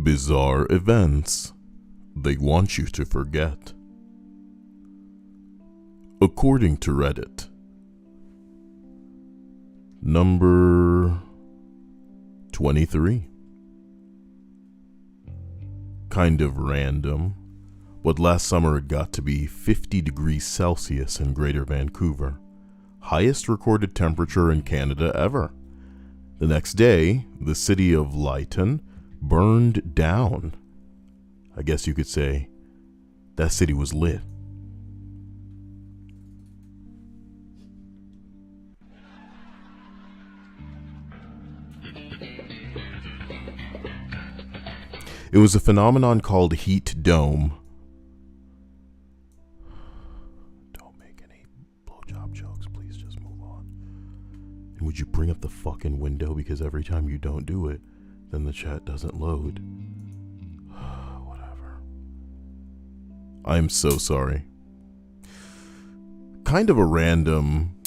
Bizarre events they want you to forget. According to Reddit. Number 23. Kind of random, but last summer it got to be 50 degrees Celsius in Greater Vancouver. Highest recorded temperature in Canada ever. The next day, the city of Lytton burned down. I guess you could say that city was lit. It was a phenomenon called heat dome. Don't make any blowjob jokes, please just move on. And would you bring up the fucking window, because every time you don't do it, then the chat doesn't load. Whatever. I'm so sorry. Kind of a random,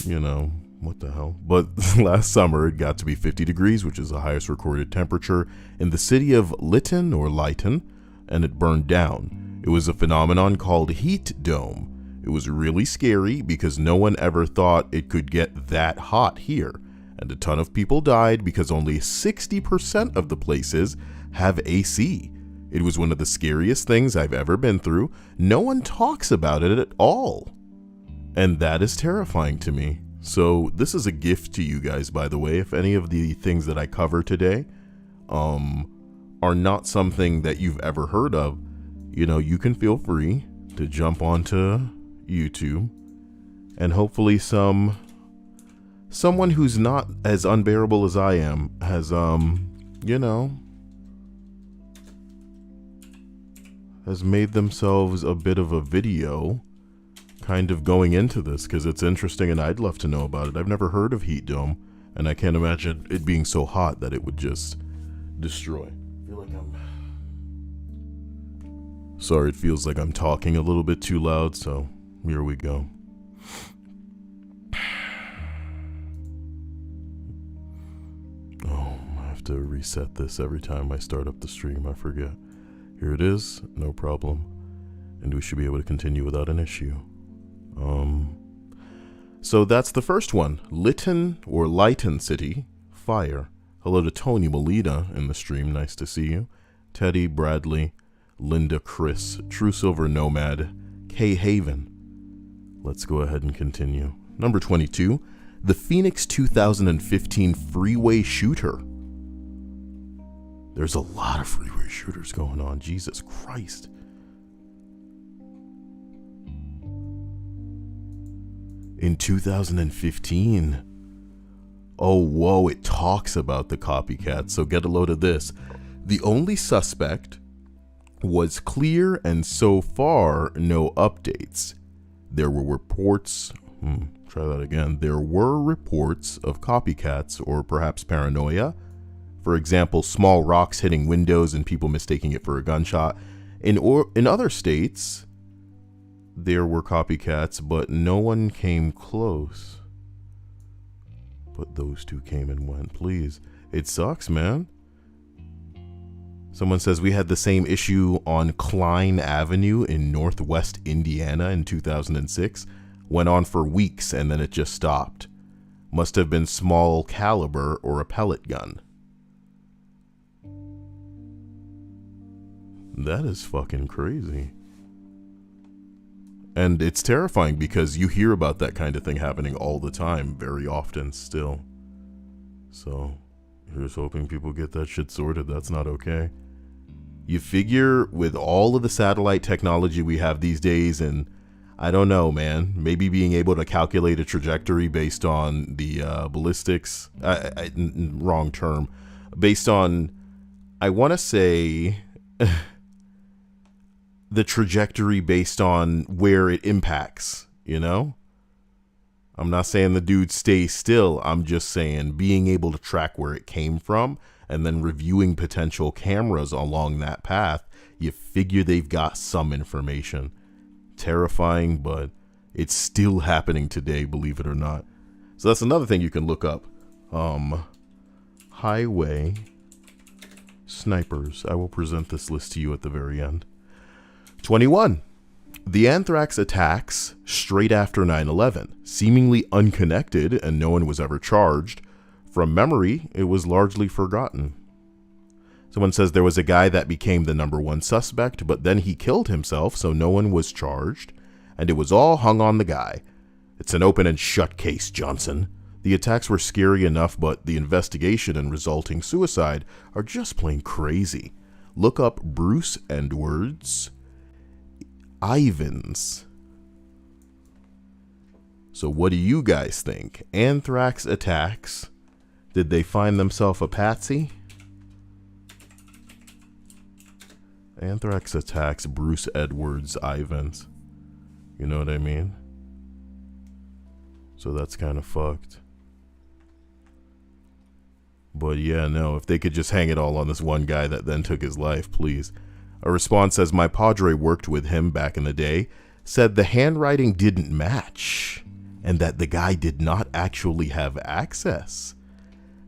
what the hell? But last summer it got to be 50 degrees, which is the highest recorded temperature in the city of Lytton, and it burned down. It was a phenomenon called heat dome. It was really scary because no one ever thought it could get that hot here. And a ton of people died because only 60% of the places have AC. It was one of the scariest things I've ever been through. No one talks about it at all. And that is terrifying to me. So this is a gift to you guys, by the way. If any of the things that I cover today are not something that you've ever heard of, you can feel free to jump onto YouTube, and hopefully someone who's not as unbearable as I am has has made themselves a bit of a video kind of going into this, because it's interesting and I'd love to know about it. I've never heard of heat dome, and I can't imagine it being so hot that it would just destroy. I feel like sorry, it feels like I'm talking a little bit too loud, so here we go. Oh, I have to reset this every time I start up the stream, I forget. Here it is, no problem. And we should be able to continue without an issue. So that's the first one. Lytton City, fire. Hello to Tony Molina in the stream, nice to see you. Teddy, Bradley, Linda, Chris, True Silver Nomad, K Haven. Let's go ahead and continue. Number 22, the Phoenix 2015 freeway shooter. There's a lot of freeway shooters going on, Jesus Christ. In 2015. Oh, whoa, it talks about the copycats, so get a load of this. The only suspect was clear, and so far, no updates. There were reports, try that again. There were reports of copycats or perhaps paranoia. For example, small rocks hitting windows and people mistaking it for a gunshot. In other states, there were copycats, but no one came close. But those two came and went, please. It sucks, man. Someone says we had the same issue on Klein Avenue in Northwest Indiana in 2006. Went on for weeks and then it just stopped. Must have been small caliber or a pellet gun. That is fucking crazy. And it's terrifying because you hear about that kind of thing happening all the time, very often still. So, here's hoping people get that shit sorted. That's not okay. You figure with all of the satellite technology we have these days, and I don't know, man, maybe being able to calculate a trajectory based on the ballistics, wrong term, based on, I want to say... the trajectory based on where it impacts, I'm not saying the dude stays still. I'm just saying being able to track where it came from and then reviewing potential cameras along that path, you figure they've got some information. Terrifying, but it's still happening today, believe it or not. So that's another thing you can look up. Highway snipers. I will present this list to you at the very end. 21. The anthrax attacks straight after 9/11, seemingly unconnected and no one was ever charged. From memory, it was largely forgotten. Someone says there was a guy that became the number one suspect, but then he killed himself, so no one was charged, and it was all hung on the guy. It's an open and shut case, Johnson. The attacks were scary enough, but the investigation and resulting suicide are just plain crazy. Look up Bruce Edwards Ivins. So what do you guys think? Anthrax attacks. Did they find themselves a patsy? Anthrax attacks, Bruce Edwards Ivins. You know what I mean? So that's kind of fucked. But yeah, no, if they could just hang it all on this one guy that then took his life, please. A response says, my padre worked with him back in the day, said the handwriting didn't match, and that the guy did not actually have access.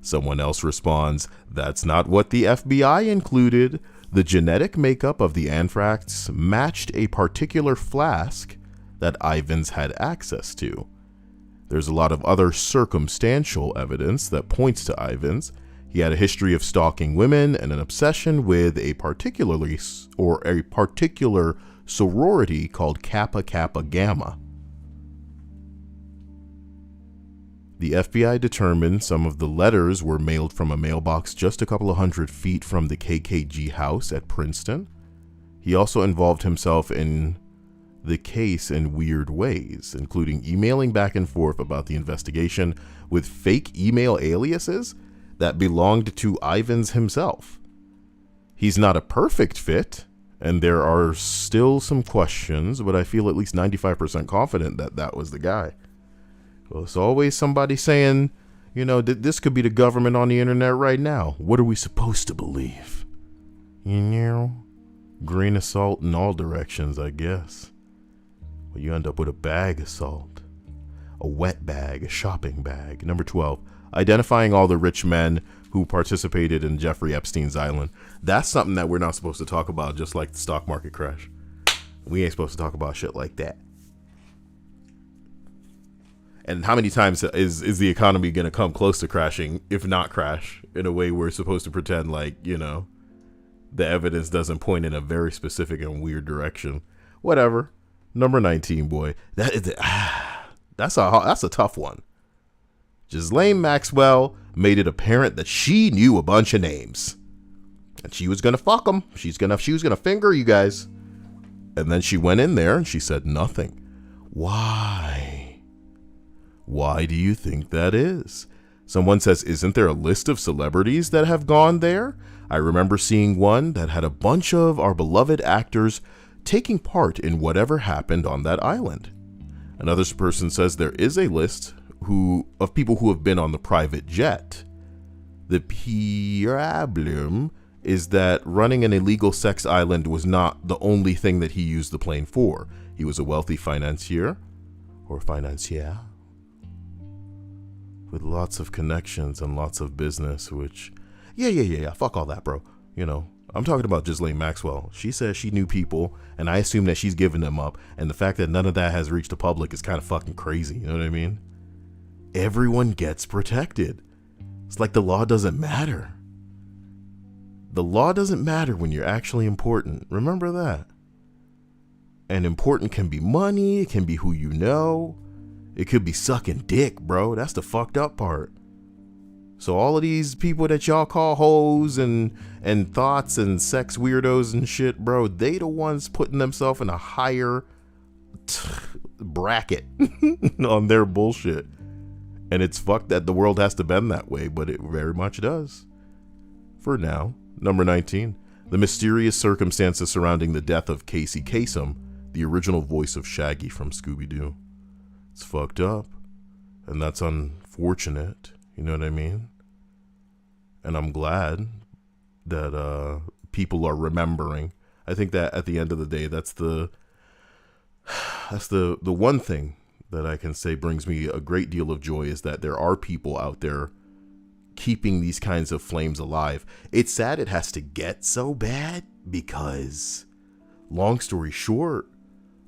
Someone else responds, that's not what the FBI included. The genetic makeup of the anthrax matched a particular flask that Ivins had access to. There's a lot of other circumstantial evidence that points to Ivins. He had a history of stalking women and an obsession with a particular sorority called Kappa Kappa Gamma. The FBI determined some of the letters were mailed from a mailbox just a couple of 100 feet from the KKG house at Princeton. He also involved himself in the case in weird ways, including emailing back and forth about the investigation with fake email aliases that belonged to Ivins himself. He's not a perfect fit, and there are still some questions, but I feel at least 95% confident that that was the guy. Well, it's always somebody saying, you know, this could be the government on the internet right now. What are we supposed to believe? You know, grain of salt in all directions, I guess. But you end up with a bag of salt, a wet bag, a shopping bag. Number 12, identifying all the rich men who participated in Jeffrey Epstein's island. That's something that we're not supposed to talk about, just like the stock market crash. We ain't supposed to talk about shit like that. And how many times is the economy going to come close to crashing, if not crash, in a way we're supposed to pretend like, you know, the evidence doesn't point in a very specific and weird direction. Whatever. Number 19, boy. That's a tough one. Ghislaine Maxwell made it apparent that she knew a bunch of names. And she was going to fuck them. She was going to finger you guys. And then she went in there and she said nothing. Why? Why do you think that is? Someone says, isn't there a list of celebrities that have gone there? I remember seeing one that had a bunch of our beloved actors taking part in whatever happened on that island. Another person says there is a list of people who have been on the private jet. The problem is that running an illegal sex island was not the only thing that he used the plane for. He was a wealthy financier with lots of connections and lots of business, which, yeah, fuck all that, bro. You know, I'm talking about Ghislaine Maxwell. She says she knew people, and I assume that she's given them up, and the fact that none of that has reached the public is kind of fucking crazy, you know what I mean? Everyone gets protected. It's like the law doesn't matter. The law doesn't matter when you're actually important. Remember that. And important can be money, it can be who you know. It could be sucking dick, bro. That's the fucked up part. So all of these people that y'all call hoes and thoughts and sex weirdos and shit, bro, they the ones putting themselves in a higher bracket on their bullshit. And it's fucked that the world has to bend that way, but it very much does. For now. Number 19. The mysterious circumstances surrounding the death of Casey Kasem, the original voice of Shaggy from Scooby-Doo. It's fucked up, and that's unfortunate, you know what I mean? And I'm glad that people are remembering. I think that at the end of the day, that's the one thing that I can say brings me a great deal of joy, is that there are people out there keeping these kinds of flames alive. It's sad it has to get so bad because, long story short,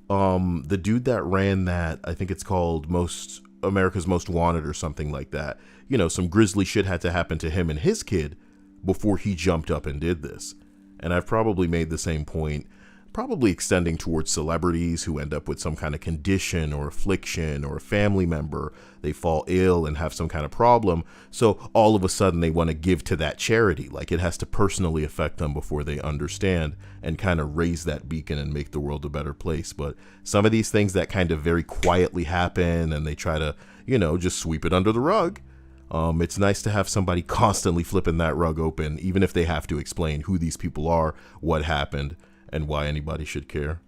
the dude that ran that, I think it's called America's Most Wanted or something like that, you know, some grisly shit had to happen to him and his kid before he jumped up and did this. And I've probably made the same point, probably extending towards celebrities who end up with some kind of condition or affliction, or a family member, they fall ill and have some kind of problem. So all of a sudden they want to give to that charity. Like, it has to personally affect them before they understand and kind of raise that beacon and make the world a better place. But some of these things that kind of very quietly happen and they try to, you know, just sweep it under the rug. It's nice to have somebody constantly flipping that rug open, even if they have to explain who these people are, what happened, and why anybody should care.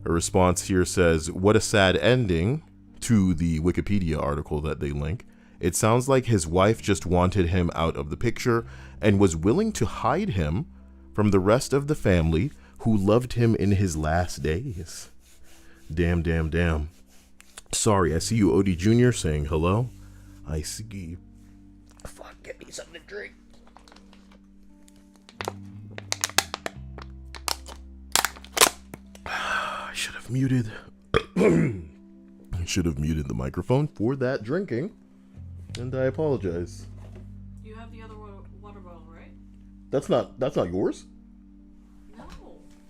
A response here says, what a sad ending, to the Wikipedia article that they link. It sounds like his wife just wanted him out of the picture and was willing to hide him from the rest of the family who loved him in his last days. Damn, damn, damn. Sorry, I see you, Odie Jr. saying hello. I see. Fuck, get me something to drink. I should have muted. I should have muted the microphone for that drinking, and I apologize. You have the other water bottle, right? That's not yours? No,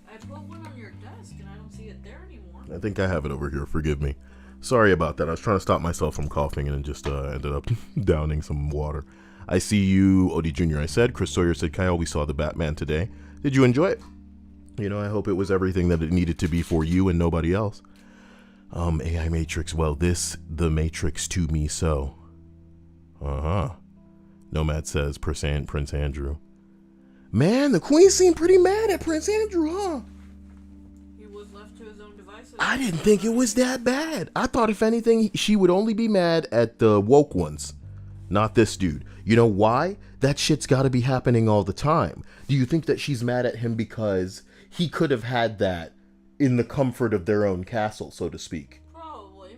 I put one on your desk and I don't see it there anymore. I think I have it over here. Forgive me. Sorry about that. I was trying to stop myself from coughing and just ended up downing some water. I see you, Odie Jr. I said. Chris Sawyer said, Kyle, we saw the Batman today. Did you enjoy it? You know, I hope it was everything that it needed to be for you and nobody else. AI Matrix, well, the Matrix to me so. Nomad says, Prince Andrew. Man, the Queen seemed pretty mad at Prince Andrew, huh? He was left to his own devices. I didn't think it was that bad. I thought, if anything, she would only be mad at the woke ones, not this dude. You know why? That shit's got to be happening all the time. Do you think that she's mad at him because he could have had that in the comfort of their own castle, so to speak? Probably.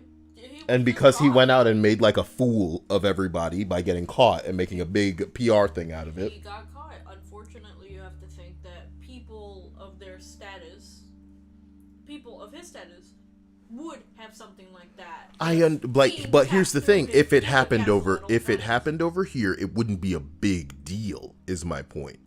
And because he went out and made like a fool of everybody by getting caught and making a big PR thing out of it. He got caught. Unfortunately, you have to think that people of his status, would have something like that. But here's the thing: if it happened over here, it wouldn't be a big deal. Is my point.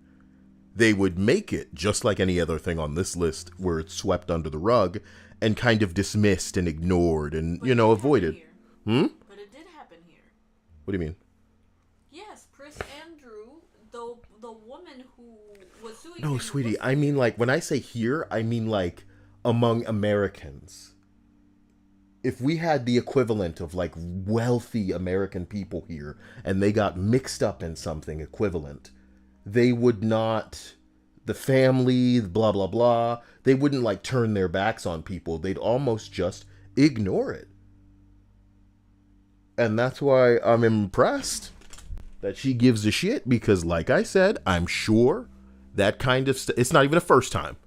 They would make it just like any other thing on this list, where it's swept under the rug and kind of dismissed and ignored and avoided. But it did happen here. What do you mean? Yes, Prince Andrew, the woman who was suing. No, sweetie. I mean, like, when I say here, I mean like among Americans. If we had the equivalent of like wealthy American people here and they got mixed up in something equivalent, they would not, the family, blah, blah, blah, they wouldn't like turn their backs on people. They'd almost just ignore it. And that's why I'm impressed that she gives a shit, because like I said, I'm sure that kind of it's not even a first time.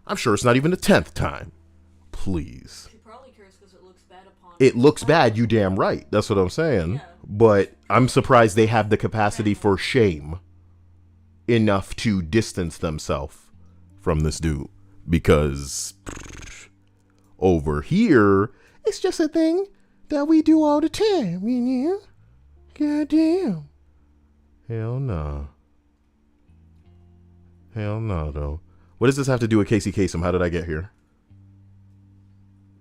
I'm sure it's not even a 10th time. Please. She probably cares because it looks bad upon. It looks bad, you damn right. That's what I'm saying. Yeah. But I'm surprised they have the capacity for shame enough to distance themselves from this dude, because over here it's just a thing that we do all the time, you know? Goddamn. Hell no. Hell no, though. What does this have to do with Casey Kasem? How did I get here?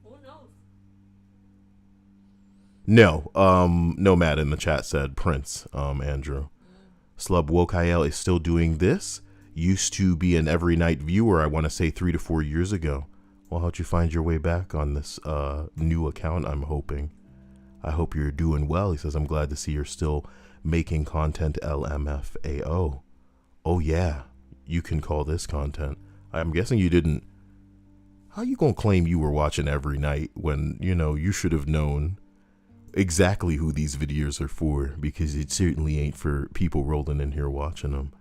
Who knows? No. Nomad in the chat said Prince, Andrew. Slub Wokael is still doing this. Used to be an every night viewer, I want to say 3 to 4 years ago. Well, how'd you find your way back on this new account, I'm hoping? I hope you're doing well. He says, I'm glad to see you're still making content, LMFAO. Oh, yeah. You can call this content. I'm guessing you didn't. How you gonna claim you were watching every night when, you should have known exactly who these videos are for, because it certainly ain't for people rolling in here watching them.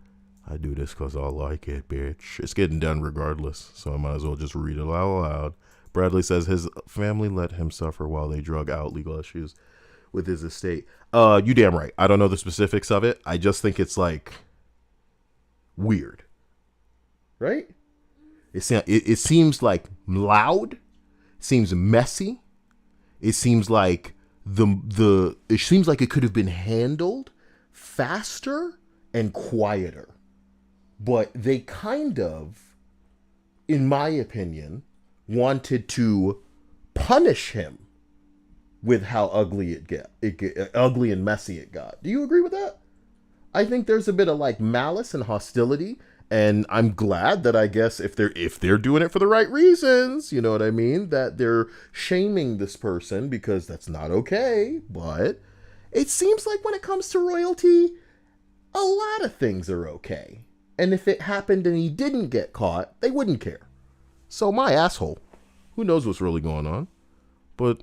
I do this because I like it, bitch. It's getting done regardless, so I might as well just read it out loud. Bradley says his family let him suffer while they drug out legal issues with his estate. You damn right. I don't know the specifics of it. I just think it's like weird, right? It seems like loud, seems messy. It seems like it seems like it could have been handled faster and quieter. But they kind of, in my opinion, wanted to punish him with how ugly ugly and messy it got. Do you agree with that? I think there's a bit of like malice and hostility, and I'm glad that I guess if they're doing it for the right reasons, you know what I mean, that they're shaming this person because that's not okay. But it seems like when it comes to royalty, a lot of things are okay. And if it happened and he didn't get caught, they wouldn't care. So my asshole, who knows what's really going on? But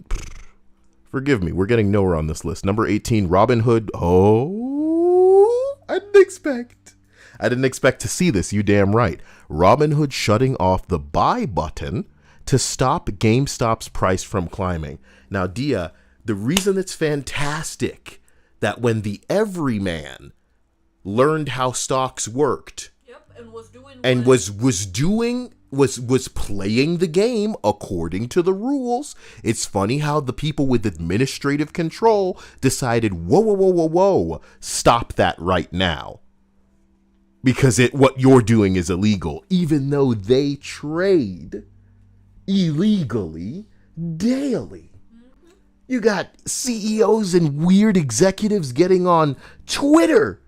forgive me, we're getting nowhere on this list. Number 18, Robin Hood. Oh, I didn't expect to see this, you damn right. Robin Hood shutting off the buy button to stop GameStop's price from climbing. Now, Dia, the reason it's fantastic that when the everyman learned how stocks worked, yep, and was doing and was playing the game according to the rules. It's funny how the people with administrative control decided, whoa, stop that right now. Because what you're doing is illegal, even though they trade illegally daily. Mm-hmm. You got CEOs and weird executives getting on Twitter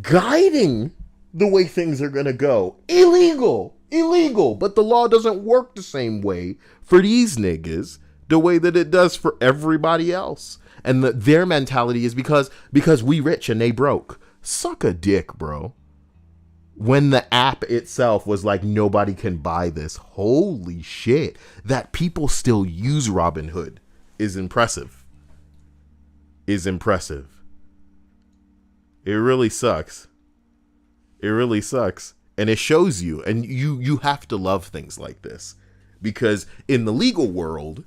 guiding the way things are going to go. Illegal, but the law doesn't work the same way for these niggas the way that it does for everybody else. And their mentality is because we rich and they broke. Suck a dick, bro. When the app itself was like, nobody can buy this. Holy shit. That people still use Robinhood is impressive. It really sucks. And it shows you, and you have to love things like this, because in the legal world,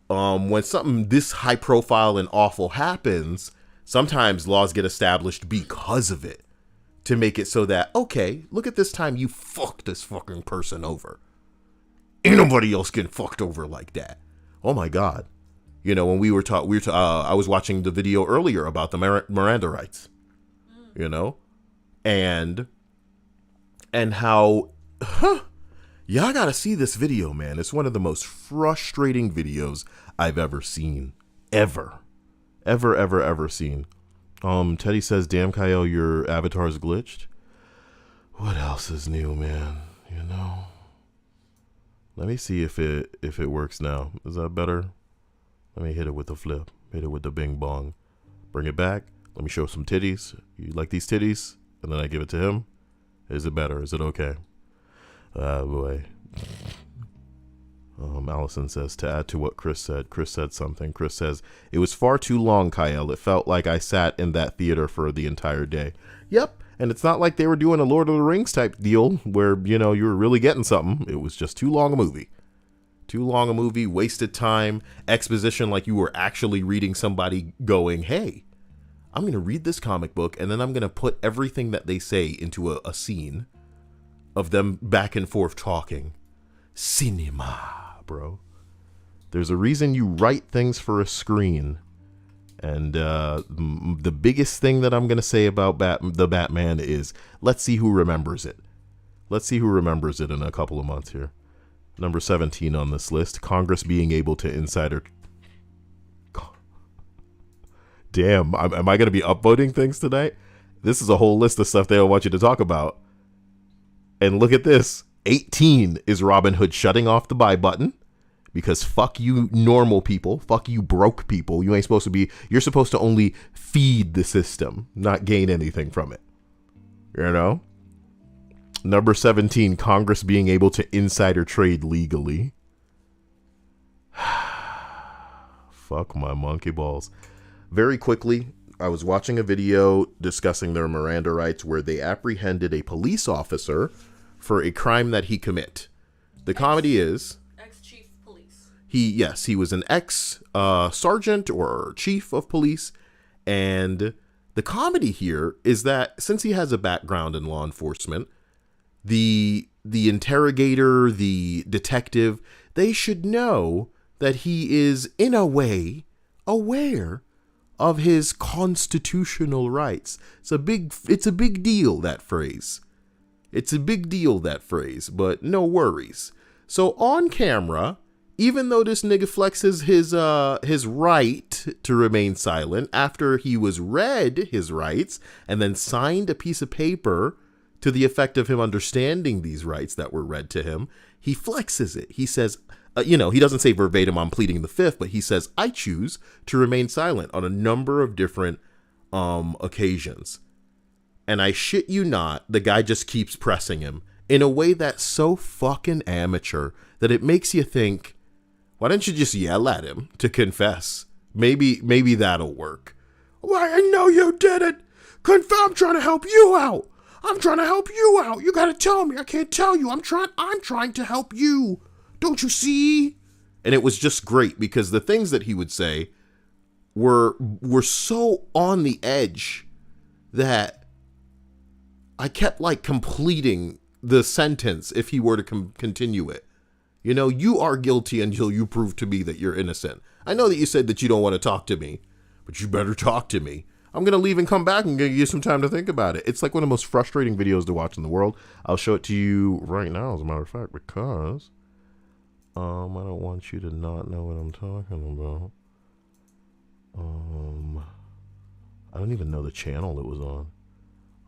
when something this high profile and awful happens, sometimes laws get established because of it to make it so that, okay, look at this time you fucked this fucking person over. Ain't nobody else getting fucked over like that. Oh my God. You know, when I was watching the video earlier about the Miranda rights. You know, and how, y'all gotta see this video, man. It's one of the most frustrating videos I've ever seen, ever seen. Teddy says, "Damn, Kyle, your avatar's glitched." What else is new, man? You know, let me see if it works now. Is that better? Let me hit it with the flip. Hit it with the bing bong. Bring it back. Let me show some titties. You like these titties? And then I give it to him. Is it better? Is it okay? Boy. Allison says, to add to what Chris said something. Chris says, it was far too long, Kyle. It felt like I sat in that theater for the entire day. Yep. And it's not like they were doing a Lord of the Rings type deal where, you know, you were really getting something. It was just too long a movie. Wasted time, exposition like you were actually reading somebody going, hey, I'm going to read this comic book, and then I'm going to put everything that they say into a scene of them back and forth talking. Cinema, bro. There's a reason you write things for a screen. And the biggest thing that I'm going to say about the Batman is, let's see who remembers it. Let's see who remembers it in a couple of months here. Number 17 on this list, Congress being able to insider... Damn, am I going to be upvoting things tonight? This is a whole list of stuff they don't want you to talk about. And look at this. 18 is Robinhood shutting off the buy button. Because fuck you normal people. Fuck you broke people. You ain't supposed to be... You're supposed to only feed the system, not gain anything from it. You know? Number 17, Congress being able to insider trade legally. Fuck my monkey balls. Very quickly, I was watching a video discussing their Miranda rights where they apprehended a police officer for a crime that he commit. The comedy is... Ex-chief police. He was an ex sergeant or chief of police. And the comedy here is that since he has a background in law enforcement, the interrogator, the detective, they should know that he is in a way aware of his constitutional rights. It's a big deal, that phrase. It's a big deal, that phrase, but no worries. So on camera, even though this nigga flexes his right to remain silent after he was read his rights and then signed a piece of paper to the effect of him understanding these rights that were read to him, he flexes it. He says, he doesn't say verbatim, I'm pleading the fifth, but he says, I choose to remain silent on a number of different occasions. And I shit you not, the guy just keeps pressing him in a way that's so fucking amateur that it makes you think, why don't you just yell at him to confess? Maybe that'll work. Why, I know you did it. I'm trying to help you out. I'm trying to help you out. You gotta tell me. I can't tell you. I'm trying to help you. Don't you see? And it was just great because the things that he would say were so on the edge that I kept like completing the sentence if he were to continue it. You are guilty until you prove to me that you're innocent. I know that you said that you don't want to talk to me, but you better talk to me. I'm going to leave and come back and give you some time to think about it. It's like one of the most frustrating videos to watch in the world. I'll show it to you right now, as a matter of fact, because I don't want you to not know what I'm talking about. I don't even know the channel it was on.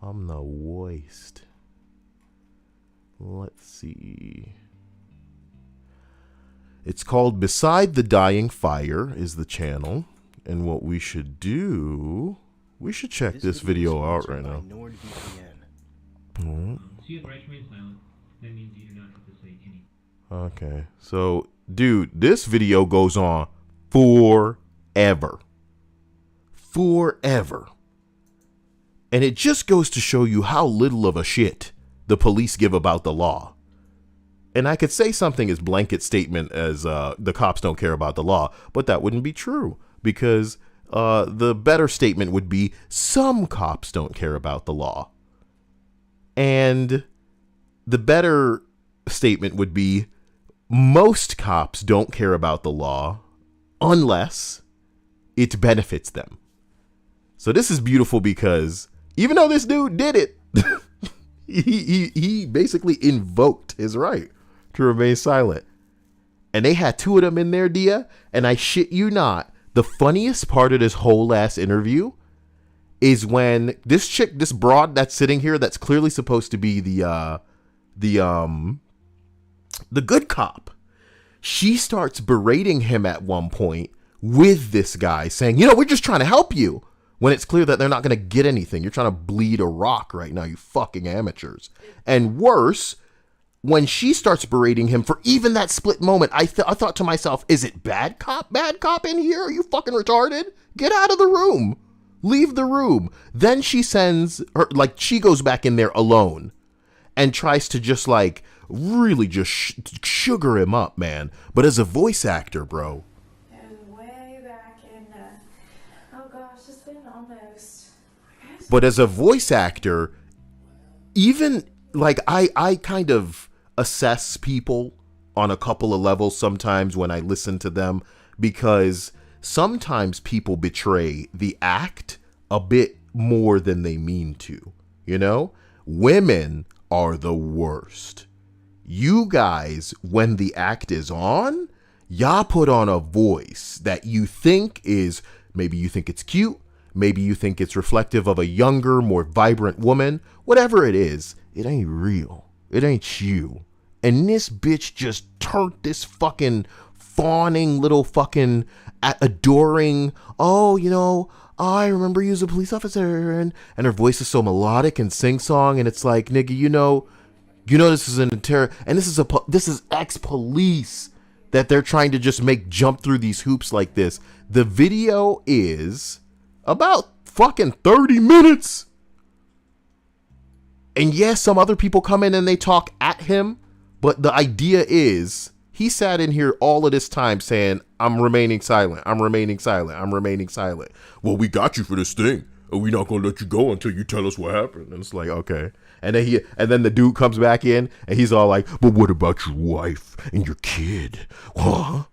I'm the worst. Let's see. It's called Beside the Dying Fire is the channel. And what we should do, we should check this video out right now. Okay, so dude, this video goes on forever. And it just goes to show you how little of a shit the police give about the law. And I could say something as blanket statement as the cops don't care about the law, but that wouldn't be true because the better statement would be some cops don't care about the law. And the better statement would be most cops don't care about the law unless it benefits them. So this is beautiful because even though this dude did it, he basically invoked his right to remain silent. And they had two of them in there, Dia, and I shit you not, the funniest part of this whole ass interview is when this chick, this broad that's sitting here, that's clearly supposed to be the good cop, she starts berating him at one point with this guy saying, we're just trying to help you, when it's clear that they're not going to get anything. You're trying to bleed a rock right now, you fucking amateurs. And worse, when she starts berating him for even that split moment, I thought to myself, is it bad cop in here? Are you fucking retarded? Get out of the room. Leave the room. Then she sends her, she goes back in there alone and tries to just really just sugar him up, man. But as a voice actor, bro. And way back in, oh gosh, it's been almost. But as a voice actor, even I kind of assess people on a couple of levels sometimes when I listen to them, because sometimes people betray the act a bit more than they mean to. Women are the worst. You guys, when the act is on, y'all put on a voice that you think is, maybe you think it's cute, maybe you think it's reflective of a younger, more vibrant woman. Whatever it is, it ain't real. It ain't you. And this bitch just turned this fucking fawning little fucking adoring, I remember you as a police officer, and her voice is so melodic and sing-song, and it's like, nigga, this is and this is ex-police that they're trying to just make jump through these hoops like this. The video is about fucking 30 minutes. And yes, some other people come in and they talk at him, but the idea is He sat in here all of this time saying, I'm remaining silent. I'm remaining silent. I'm remaining silent. Well, we got you for this thing. And we're not going to let you go until you tell us what happened. And it's like, okay. And then the dude comes back in and he's all like, but what about your wife and your kid? Huh?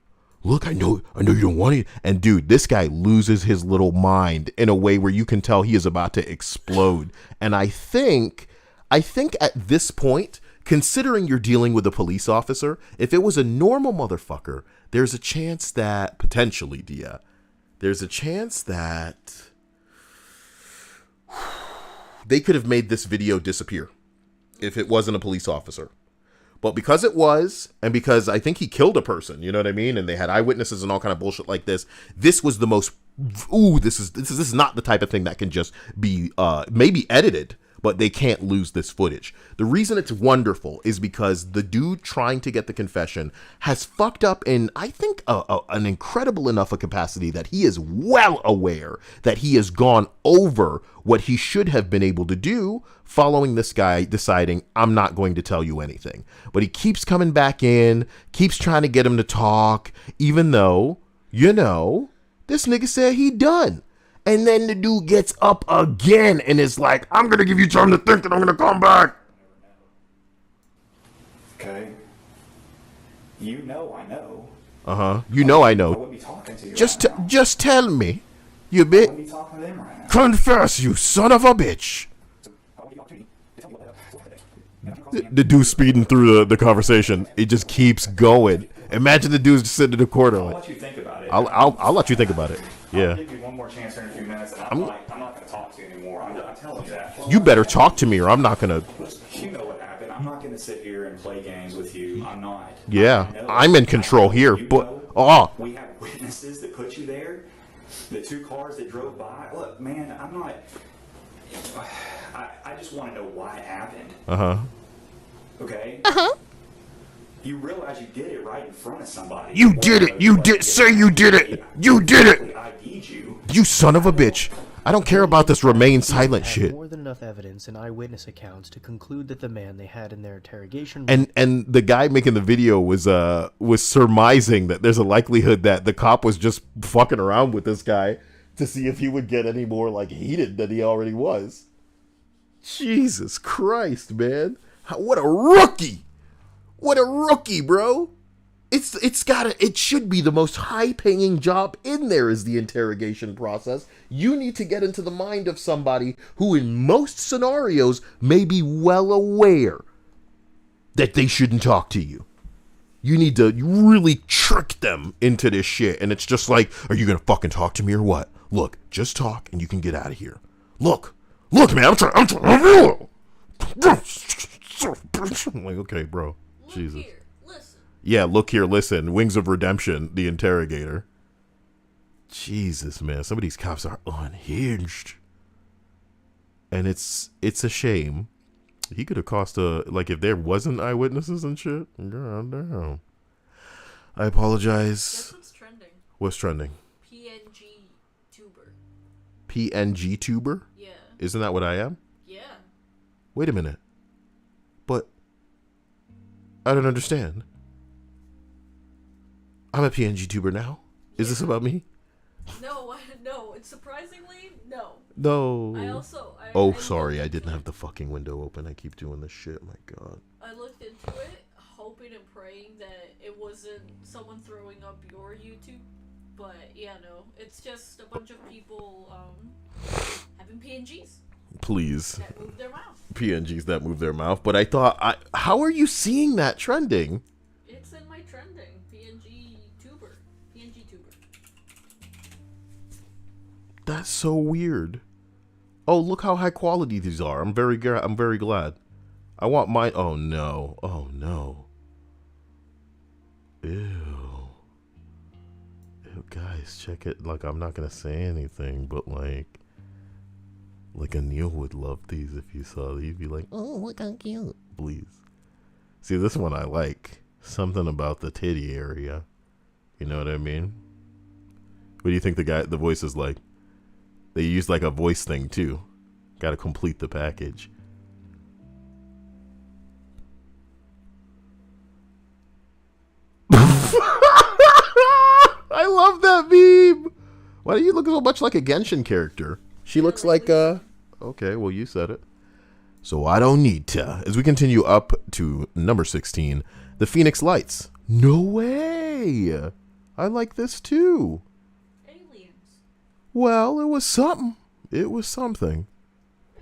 Look, I know you don't want it. And dude, this guy loses his little mind in a way where you can tell he is about to explode. And I think at this point, considering you're dealing with a police officer, if it was a normal motherfucker, there's a chance that, potentially, Dia, there's a chance that they could have made this video disappear if it wasn't a police officer. But because it was, and because I think he killed a person, you know what I mean? And they had eyewitnesses and all kind of bullshit like this. This was the most, this is not the type of thing that can just be maybe edited, but they can't lose this footage. The reason it's wonderful is because the dude trying to get the confession has fucked up in, I think, an incredible enough a capacity that he is well aware that he has gone over what he should have been able to do following this guy deciding, I'm not going to tell you anything. But he keeps coming back in, keeps trying to get him to talk, even though, you know, this nigga said he done. And then the dude gets up again and is like, I'm going to give you time to think and I'm going to come back. Okay. You know I know. Uh-huh. You know I know. I wouldn't be talking to you Just tell me, you I bit. wouldn't be talking to them right now. Confess, you son of a bitch. The dude speeding through the conversation. It just keeps going. Imagine the dude's just sitting in the corner. I'll Like, let you think about it. I'll let you think about it. Yeah. I'll give you one more chance in a few minutes, and I'm not going to talk to you anymore. I'm telling you that. You better talk to me or I'm not going to. You know what happened. I'm not going to sit here and play games with you. I'm not. Yeah. I know. I'm in control here. You But, know, we have witnesses that put you there. The two cars that drove by. Look, man, I'm not. I just want to know why it happened. uh-huh. Okay? You realize you did it right in front of somebody. You did it. You did. Say you did it. You did it. I need you. You son of a bitch. I don't care about this remain silent Had shit. more than enough evidence and eyewitness accounts to conclude that the man they had in their interrogation And the guy making the video was surmising that there's a likelihood that the cop was just fucking around with this guy to see if he would get any more like heated than he already was. Jesus Christ, man. What a rookie. What a rookie, bro. It should be the most high-paying job in there is the interrogation process. You need to get into the mind of somebody who in most scenarios may be well aware that they shouldn't talk to you. You need to really trick them into this shit. And it's just like, are you going to fucking talk to me or what? Look, just talk and you can get out of here. Look, man, I'm trying. I'm like, okay, bro. Look Jesus. here, listen. Yeah, look here, listen. Wings of Redemption, the interrogator. Jesus, man. Some of these cops are unhinged. And it's a shame. He could have cost if there wasn't eyewitnesses and shit. God damn. I apologize. Guess what's trending? What's trending? PNG tuber. PNG tuber? Yeah. Isn't that what I am? Yeah. Wait a minute. But I don't understand. I'm a PNG tuber now. Is this about me? No, no. It's surprisingly no. No. I Sorry. I looked didn't into have the fucking window open. I keep doing this shit. My God. I looked into it, hoping and praying that it wasn't someone throwing up your YouTube. But yeah, no. It's just a bunch of people having PNGs Please. that move their mouth. PNGs that move their mouth. But I thought, how are you seeing that trending? It's in my trending. PNG tuber. That's so weird. Oh, look how high quality these are. I'm very glad. I want mine. Oh no. Oh no. Ew. Ew, guys, check it. Like, I'm not gonna say anything, but like Anil would love these if he saw these. He'd be like, oh, look how cute. Please. See, this one I like. Something about the titty area. You know what I mean? What do you think the voice is like? They use like a voice thing too. Gotta complete the package. Why do you look so much like a Genshin character? She looks like, okay, well, you said it. So I don't need to. As we continue up to number 16, the Phoenix Lights. No way. I like this too. Aliens. Well, it was something. It was something.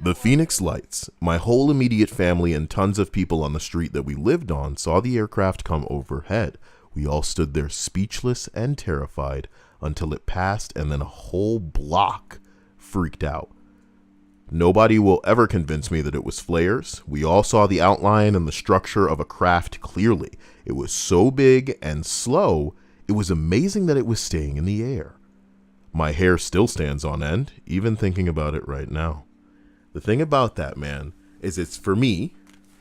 The Phoenix Lights. My whole immediate family and tons of people on the street that we lived on saw the aircraft come overhead. We all stood there speechless and terrified until it passed, and then a whole block freaked out. Nobody will ever convince me that it was flares. We all saw the outline and the structure of a craft clearly. It was so big and slow, it was amazing that it was staying in the air. My hair still stands on end, even thinking about it right now. The thing about that, man, is it's, for me,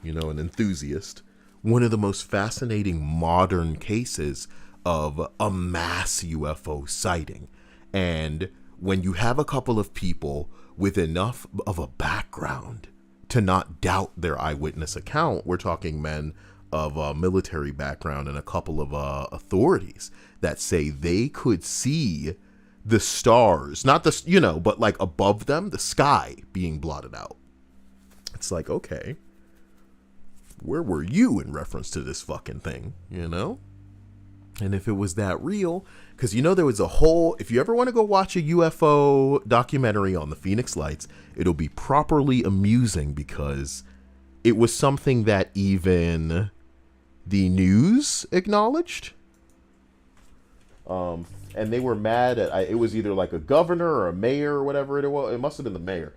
you know, an enthusiast, one of the most fascinating modern cases of a mass UFO sighting. And when you have a couple of people with enough of a background to not doubt their eyewitness account, we're talking men of a military background and a couple of authorities that say they could see the stars, not the, you know, but like above them, the sky being blotted out. It's like, okay, where were you in reference to this fucking thing, you know? And if it was that real, because, you know, there was a whole, if you ever want to go watch a UFO documentary on the Phoenix Lights, it'll be properly amusing because it was something that even the news acknowledged. And they were mad at, it was either like a governor or a mayor or whatever it was. It must have been the mayor.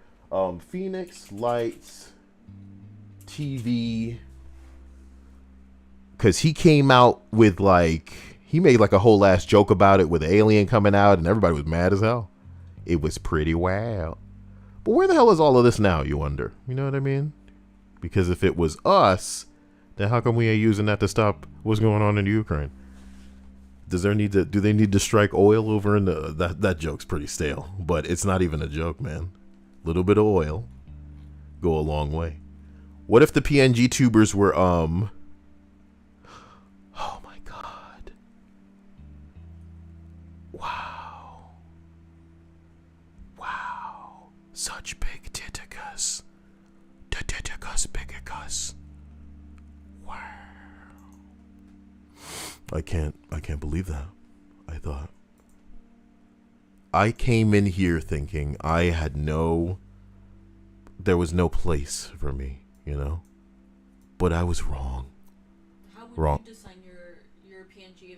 Phoenix Lights TV. Because he came out with like, he made like a whole ass joke about it with Alien coming out and everybody was mad as hell. It was pretty wild. But where the hell is all of this now, you wonder? You know what I mean? Because if it was us, then how come we ain't using that to stop what's going on in Ukraine? Do they need to strike oil over in the, that joke's pretty stale, but it's not even a joke, man. Little bit of oil go a long way. What if the PNG tubers were, oh my God. Wow. Wow. Such big titikas. The titikas bigikas. Wow. I can't believe that. I came in here thinking there was no place for me, you know? But I was wrong. How would you design your PNG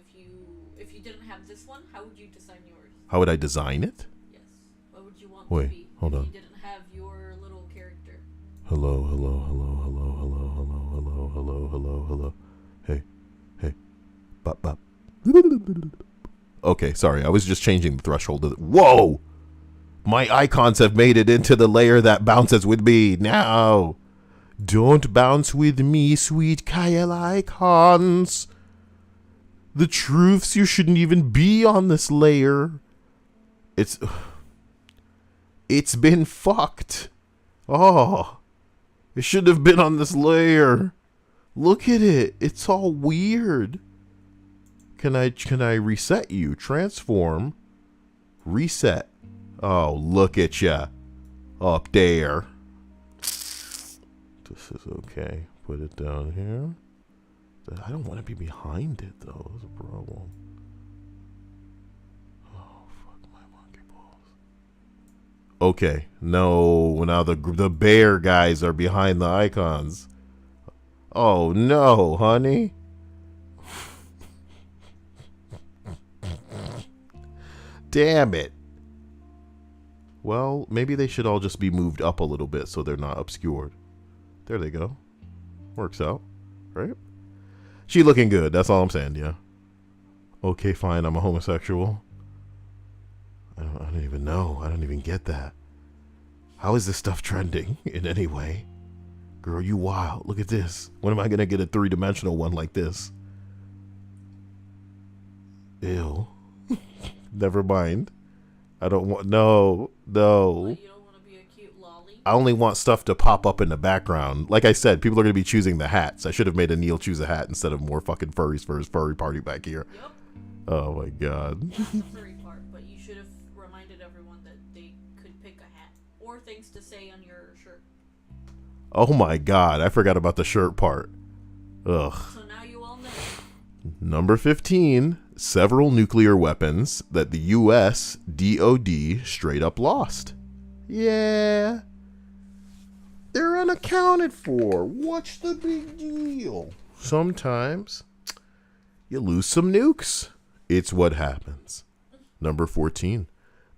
if you didn't have this one? How would you design yours? How would I design it? Yes. What would you want Wait, to be hold if on. you didn't have your little character? Hello. Hey. Bop, bop. Okay, sorry. I was just changing the threshold. Whoa! My icons have made it into the layer that bounces with me. Now, don't bounce with me, sweet Kyle icons. The truths you shouldn't even be on this layer. It's been fucked. Oh, it should have been on this layer. Look at it. It's all weird. Can I reset you? Transform. Reset. Oh, look at ya. Up there. This is okay. Put it down here. I don't want to be behind it, though. That's a problem. Oh, fuck my monkey balls. Okay. No, now the bear guys are behind the icons. Oh, no, honey. Damn it. Well, maybe they should all just be moved up a little bit so they're not obscured. There they go. Works out, right? She looking good. That's all I'm saying, yeah. Okay, fine. I'm a homosexual. I don't even know. I don't even get that. How is this stuff trending in any way? Girl, you wild. Look at this. When am I going to get a 3-dimensional one like this? Ew. Never mind. I don't want... No. What, you don't want to be a cute lolly? I only want stuff to pop up in the background. Like I said, people are going to be choosing the hats. I should have made a Neil choose a hat instead of more fucking furries for his furry party back here. Yep. Oh my God. That's the furry part, but you should have reminded things to say on your shirt. Oh my god, I forgot about the shirt part. Ugh. So now you all know. Number 15, several nuclear weapons that the U.S. DoD straight up lost. Yeah. They're unaccounted for. What's the big deal? Sometimes you lose some nukes. It's what happens. Number 14,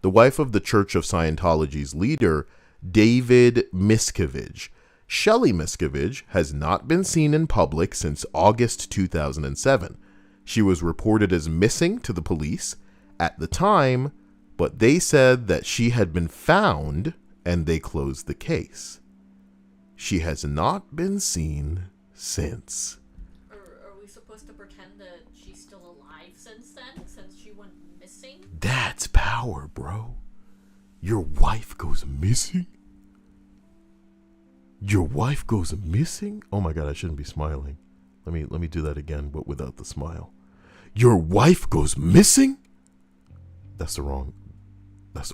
the wife of the Church of Scientology's leader, David Miscavige, Shelley Miscavige, has not been seen in public since August 2007. She was reported as missing to the police at the time, but they said that she had been found and they closed the case. She has not been seen since. Are we supposed to pretend that she's still alive since then, since she went missing? That's power, bro. Your wife goes missing? Your wife goes missing? Oh my god, I shouldn't be smiling. Let me do that again, but without the smile. Your wife goes missing?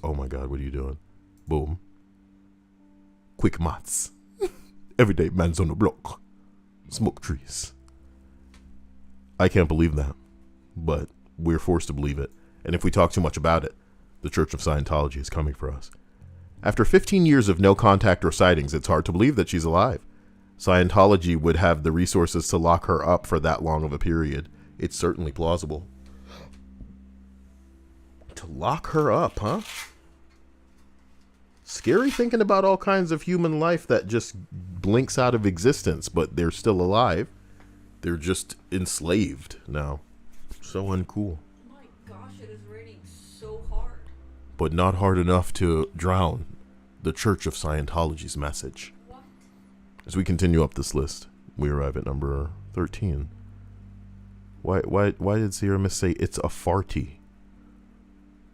Oh my god, what are you doing? Boom. Quick maths. Everyday man's on the block. Smoke trees. I can't believe that, but we're forced to believe it. And if we talk too much about it, the Church of Scientology is coming for us. After 15 years of no contact or sightings, it's hard to believe that she's alive. Scientology would have the resources to lock her up for that long of a period. It's certainly plausible. To lock her up, huh? Scary thinking about all kinds of human life that just blinks out of existence, but they're still alive. They're just enslaved now. So uncool. My gosh, it is raining so hard. But not hard enough to drown the Church of Scientology's message. What? As we continue up this list, we arrive at number 13. Why did Sierra Miss say it's a farty?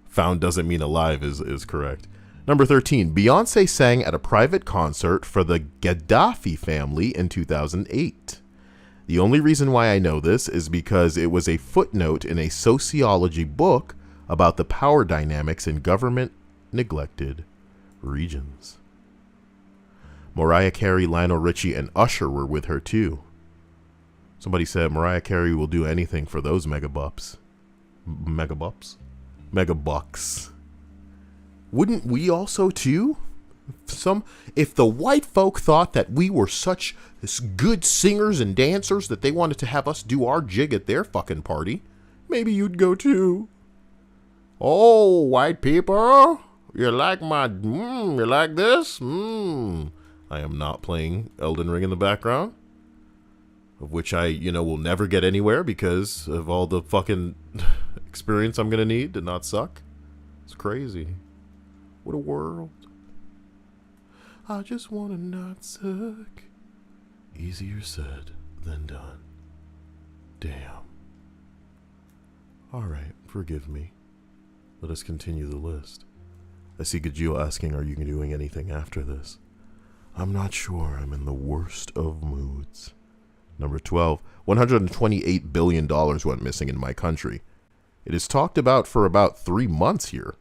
Found doesn't mean alive is correct. Number 13, Beyonce sang at a private concert for the Gaddafi family in 2008. The only reason why I know this is because it was a footnote in a sociology book about the power dynamics in government-neglected regions. Mariah Carey, Lionel Richie, and Usher were with her too. Somebody said Mariah Carey will do anything for those megabucks. Megabucks. Wouldn't we also too? If the white folk thought that we were such good singers and dancers that they wanted to have us do our jig at their fucking party, maybe you'd go too. Oh, white people, you like you like this? I am not playing Elden Ring in the background, of which I, will never get anywhere because of all the fucking experience I'm gonna need to not suck. It's crazy. What a world. I just wanna not suck. Easier said than done. Damn. Alright, forgive me. Let us continue the list. I see Gajil asking, are you doing anything after this? I'm not sure. I'm in the worst of moods. Number 12. $128 billion went missing in my country. It is talked about for about 3 months here.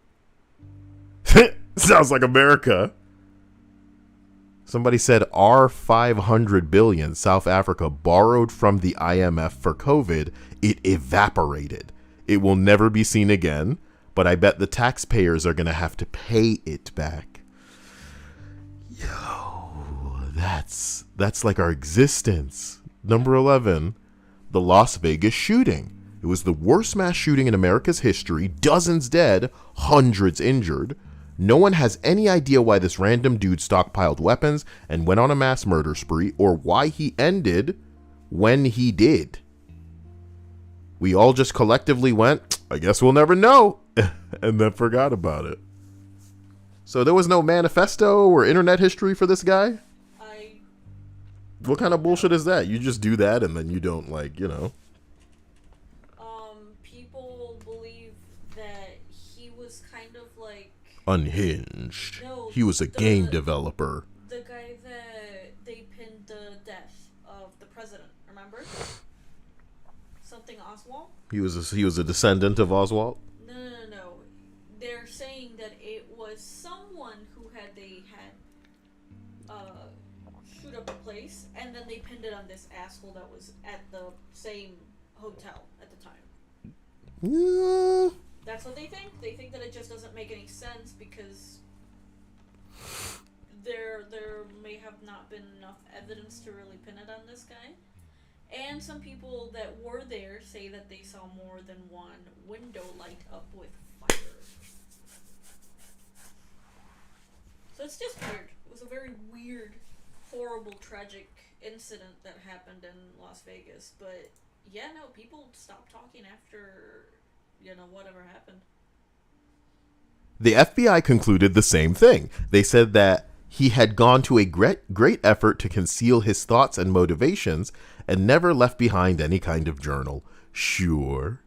Sounds like America. Somebody said our $500 billion South Africa borrowed from the IMF for COVID. It evaporated. It will never be seen again, but I bet the taxpayers are going to have to pay it back. Yo, that's like our existence. Number 11, the Las Vegas shooting. It was the worst mass shooting in America's history. Dozens dead, hundreds injured. No one has any idea why this random dude stockpiled weapons and went on a mass murder spree, or why he ended when he did. We all just collectively went, I guess we'll never know, and then forgot about it. So there was no manifesto or internet history for this guy? What kind of bullshit is that? You just do that and then you don't, People believe that he was kind of like unhinged. No, he was a game developer. The guy that they pinned the death of the president, remember? Something Oswald? He was a descendant of Oswald? No. They're saying that it was someone who had shoot up the place, and then they pinned it on this asshole that was at the same hotel at the time. Yeah. That's what they think. They think that it just doesn't make any sense because there may have not been enough evidence to really pin it on this guy. And some people that were there say that they saw more than one window light up with fire. So it's just weird. It was a very weird, horrible, tragic incident that happened in Las Vegas. But yeah, no, people stopped talking after, whatever happened. The FBI concluded the same thing. They said that he had gone to a great effort to conceal his thoughts and motivations and never left behind any kind of journal. Sure.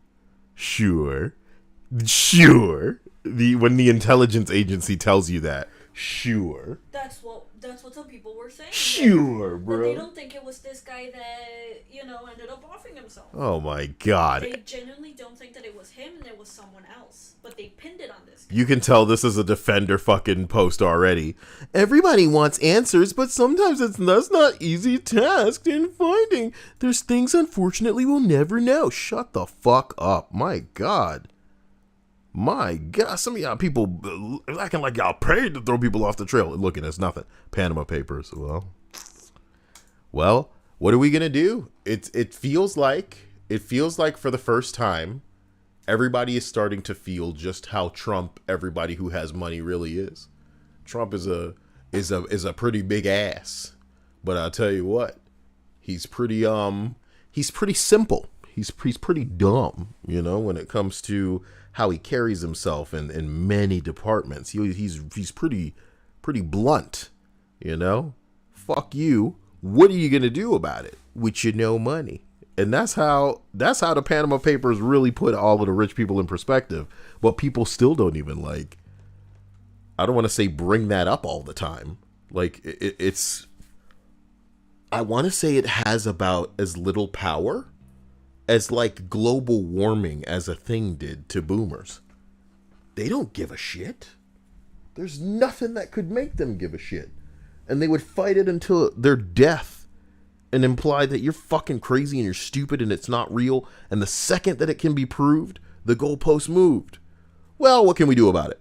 When the intelligence agency tells you that, sure. That's what some people were saying. Sure, bro. But they don't think it was this guy that, ended up offing himself. Oh my God. They genuinely don't think that it was him and it was someone else. But they pinned it on this guy. You can tell this is a Defender fucking post already. Everybody wants answers, but sometimes that's not easy task in finding. There's things, unfortunately, we'll never know. Shut the fuck up. My God. Some of y'all people acting like y'all paid to throw people off the trail. Look, it's nothing. Panama Papers. Well, what are we gonna do? It feels like for the first time, everybody is starting to feel just how Trump everybody who has money really is. Trump is a pretty big ass, but I'll tell you what, he's pretty simple. He's pretty dumb, when it comes to how he carries himself in many departments. He's pretty blunt, Fuck you. What are you gonna do about it with your no money? And that's how the Panama Papers really put all of the rich people in perspective. But people still don't even I don't want to say bring that up all the time. It's I want to say it has about as little power as global warming as a thing did to boomers. They don't give a shit. There's nothing that could make them give a shit. And they would fight it until their death and imply that you're fucking crazy and you're stupid and it's not real. And the second that it can be proved, the goalpost moved. Well, what can we do about it?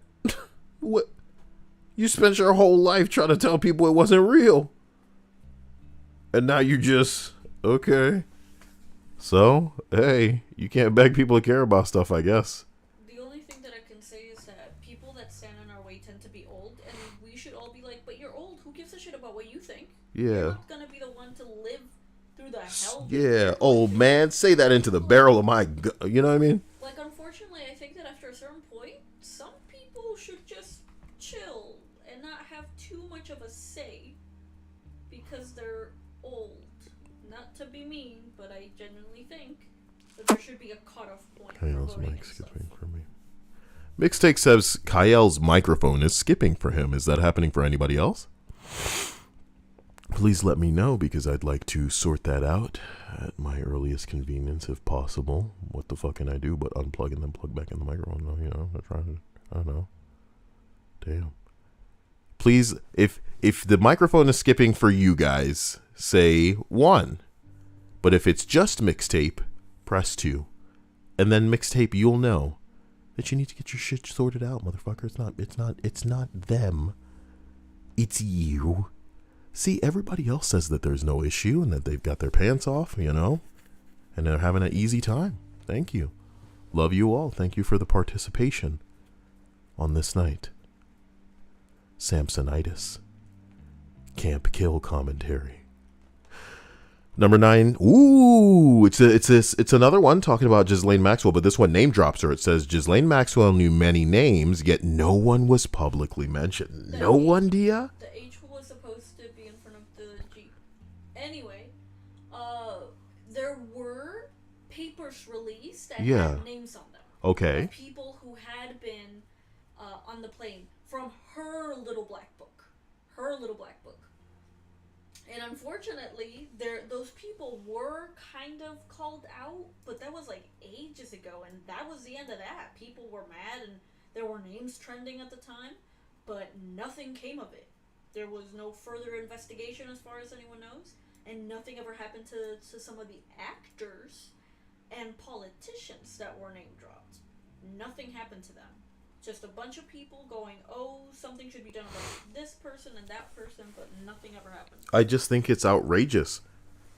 What? You spent your whole life trying to tell people it wasn't real. And now you just, okay. So, hey, you can't beg people to care about stuff, I guess. The only thing that I can say is that people that stand in our way tend to be old, and we should all be like, but you're old, who gives a shit about what you think? Yeah. You're not gonna be the one to live through the hell. Yeah, old man, say that into the barrel of my you know what I mean? Unfortunately, I think that after a certain point, some people should just chill and not have too much of a say because they're old. Not to be mean, but I genuinely think that there should be a cutoff point. Kyle's mic skipping for me. Mixtape says Kyle's microphone is skipping for him. Is that happening for anybody else? Please let me know because I'd like to sort that out at my earliest convenience if possible. What the fuck can I do but unplug and then plug back in the microphone? I'm trying to, I don't know. Damn. Please, if the microphone is skipping for you guys, say 1. But if it's just Mixtape, press 2. And then Mixtape, you'll know that you need to get your shit sorted out, motherfucker. It's not them. It's you. See, everybody else says that there's no issue and that they've got their pants off, and they're having an easy time. Thank you. Love you all. Thank you for the participation on this night. Samsonitis. Camp Kill commentary. Number 9. Ooh, it's another one talking about Ghislaine Maxwell, but this one name drops her. It says Ghislaine Maxwell knew many names, yet no one was publicly mentioned. No one, Dia? The H was supposed to be in front of the G. Anyway, there were papers released that had names on them. Okay. Of people who had been on the plane from her little black book. And unfortunately, those people were kind of called out, but that was ages ago, and that was the end of that. People were mad, and there were names trending at the time, but nothing came of it. there was no further investigation as far as anyone knows, and nothing ever happened to some of the actors and politicians that were name dropped. Nothing happened to them. Just a bunch of people going, oh, something should be done about this person and that person, but nothing ever happened. I just think it's outrageous.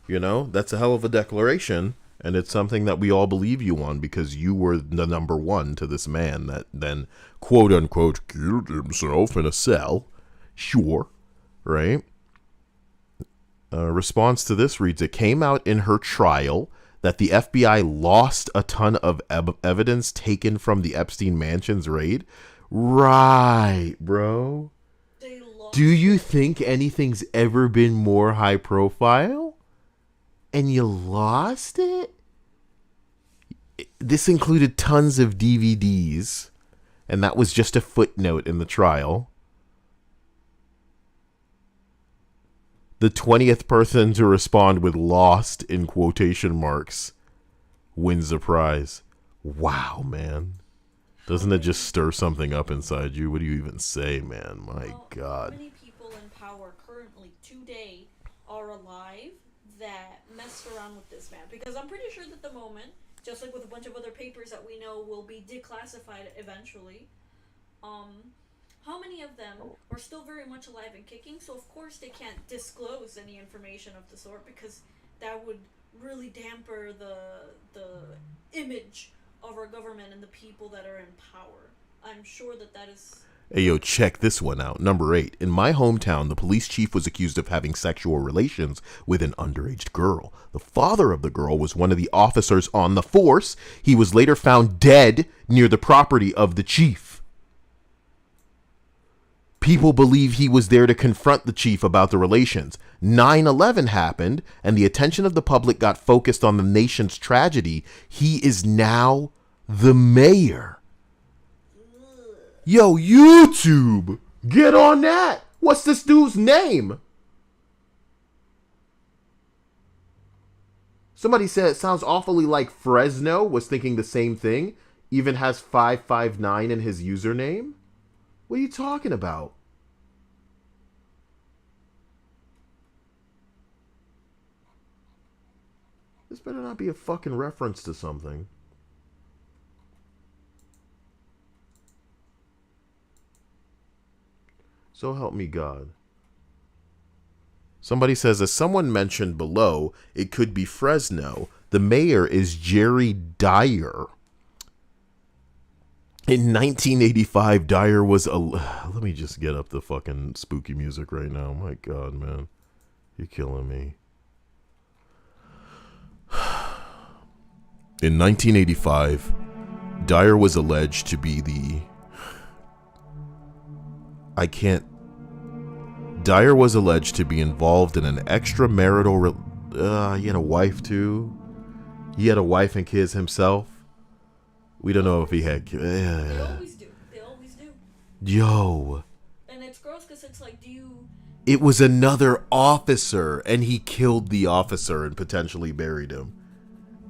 You know, that's a hell of a declaration, and it's something that we all believe you on because you were the number one to this man that then, quote unquote, killed himself in a cell. Sure, right? Response to this reads, it came out in her trial that the FBI lost a ton of evidence taken from the Epstein Mansion's raid. Right, bro. Do you think anything's ever been more high profile? And you lost it? This included tons of DVDs, and that was just a footnote in the trial. The 20th person to respond with lost in quotation marks wins the prize. Wow, man. Doesn't it just stir something up inside you? What do you even say, man? My God. How many people in power currently today are alive that messed around with this man? Because I'm pretty sure that the moment, just like with a bunch of other papers that we know will be declassified eventually, how many of them are still very much alive and kicking? So of course they can't disclose any information of the sort because that would really damper the image of our government and the people that are in power. I'm sure that is... Hey, yo, check this one out. Number 8. In my hometown, the police chief was accused of having sexual relations with an underage girl. The father of the girl was one of the officers on the force. He was later found dead near the property of the chief. People believe he was there to confront the chief about the relations. 9/11 happened, and the attention of the public got focused on the nation's tragedy. He is now the mayor. Yo, YouTube! Get on that! What's this dude's name? Somebody said it sounds awfully like Fresno. Was thinking the same thing. Even has 559 in his username. What are you talking about? This better not be a fucking reference to something. So help me God. Somebody says, as someone mentioned below, it could be Fresno. The mayor is Jerry Dyer. In 1985, Dyer was a... Let me just get up the fucking spooky music right now. My God, man. You're killing me. In 1985, Dyer was alleged to be the... Dyer was alleged to be involved in an extramarital... he had a wife, too. He had a wife and kids himself. We don't know if he had... They always do. They always do. Yo. And it's gross because it's like, do you... It was another officer, and he killed the officer and potentially buried him.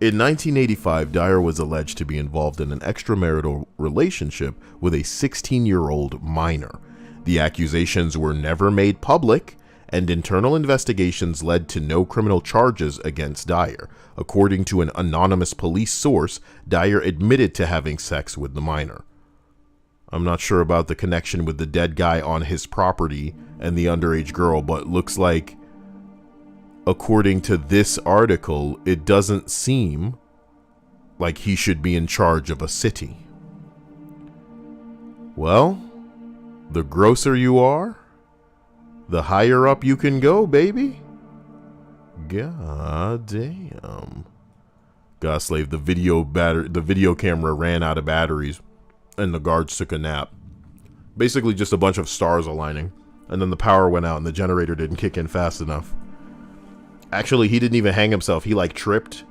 In 1985, Dyer was alleged to be involved in an extramarital relationship with a 16-year-old minor. The accusations were never made public, and internal investigations led to no criminal charges against Dyer. According to an anonymous police source, Dyer admitted to having sex with the minor. I'm not sure about the connection with the dead guy on his property and the underage girl, but looks like, according to this article, it doesn't seem like he should be in charge of a city. Well, the grosser you are, the higher up you can go, baby. God damn. Godslave, the video camera ran out of batteries and the guards took a nap. Basically just a bunch of stars aligning. And then the power went out and the generator didn't kick in fast enough. Actually, he didn't even hang himself. He like tripped,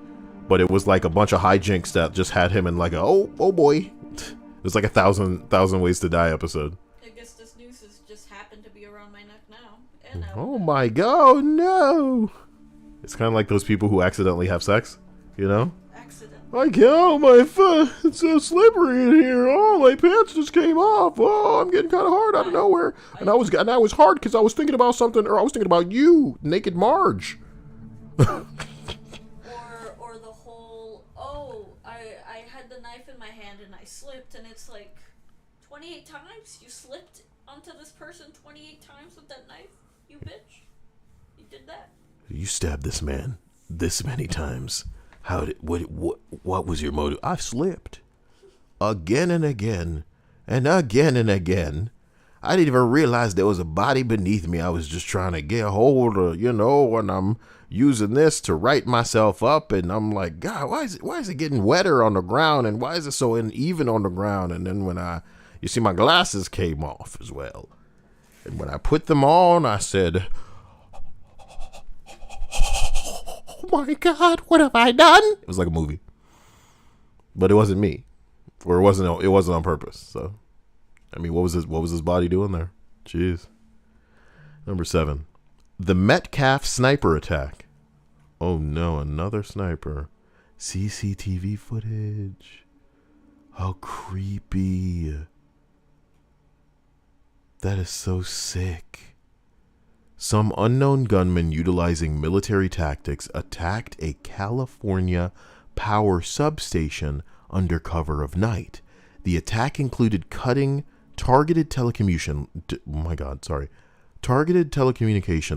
but it was like a bunch of hijinks that just had him in like a, oh boy. It was like a thousand ways to die episode. I guess this noose has just happened to be around my neck now. And oh my God, no. It's kind of like those people who accidentally have sex, you know? Accidentally. I can't. Oh, my foot. It's so slippery in here. Oh, my pants just came off. Oh, I'm getting kind of hard out of nowhere. And I was hard because I was thinking about something, or I was thinking about you, Naked Marge. Or the whole, I had the knife in my hand and I slipped, and it's like 28 times you slipped onto this person 28 times with that knife, you bitch. You did that. You stabbed this man this many times. What was your motive? I've slipped again and again and again and again. I didn't even realize there was a body beneath me. I was just trying to get a hold of, and I'm using this to right myself up, and I'm like, God, why is it getting wetter on the ground, and why is it so uneven on the ground? And then when you see, my glasses came off as well, and when I put them on, I said, oh my God, what have I done? It was like a movie, but it wasn't me, or it wasn't on purpose. So, I mean, what was his body doing there? Jeez. Number 7, the Metcalf sniper attack. Oh no, another sniper. CCTV footage. How creepy. That is so sick. Some unknown gunman utilizing military tactics attacked a California power substation under cover of night. The attack included cutting targeted telecommunication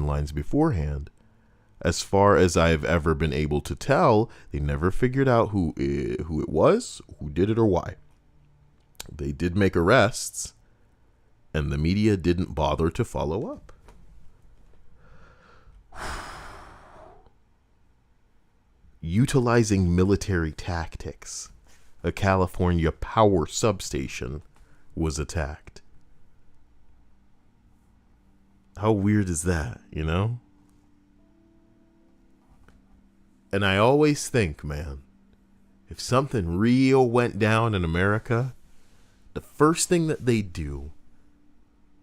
lines beforehand. As far as I've ever been able to tell, they never figured out who it was, who did it, or why. They did make arrests, and the media didn't bother to follow up. Utilizing military tactics, a California power substation was attacked. How weird is that, And I always think, man, if something real went down in America, the first thing that they do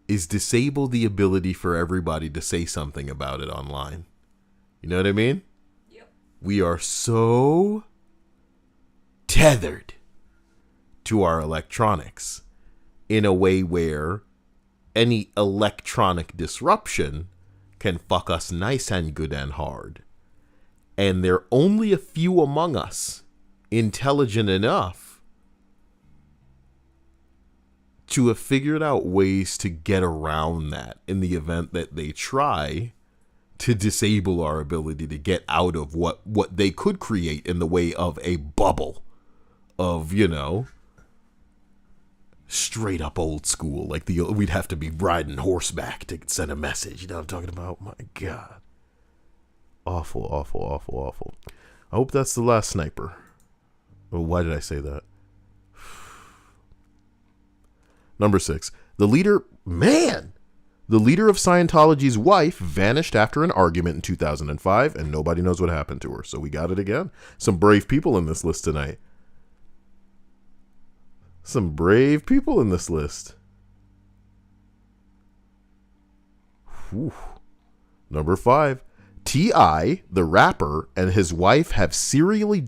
is disable the ability for everybody to say something about it online. You know what I mean? Yep. We are so tethered to our electronics in a way where any electronic disruption can fuck us nice and good and hard. And there are only a few among us intelligent enough to have figured out ways to get around that in the event that they try to disable our ability to get out of what they could create in the way of a bubble of, straight up old school. Like we'd have to be riding horseback to send a message. You know what I'm talking about? My God. Awful, awful, awful, awful. I hope that's the last sniper. Oh, why did I say that? Number 6. The leader of Scientology's wife vanished after an argument in 2005, and nobody knows what happened to her. So we got it again. Some brave people in this list tonight. Some brave people in this list. Whew. Number 5. T.I., the rapper, and his wife have serially...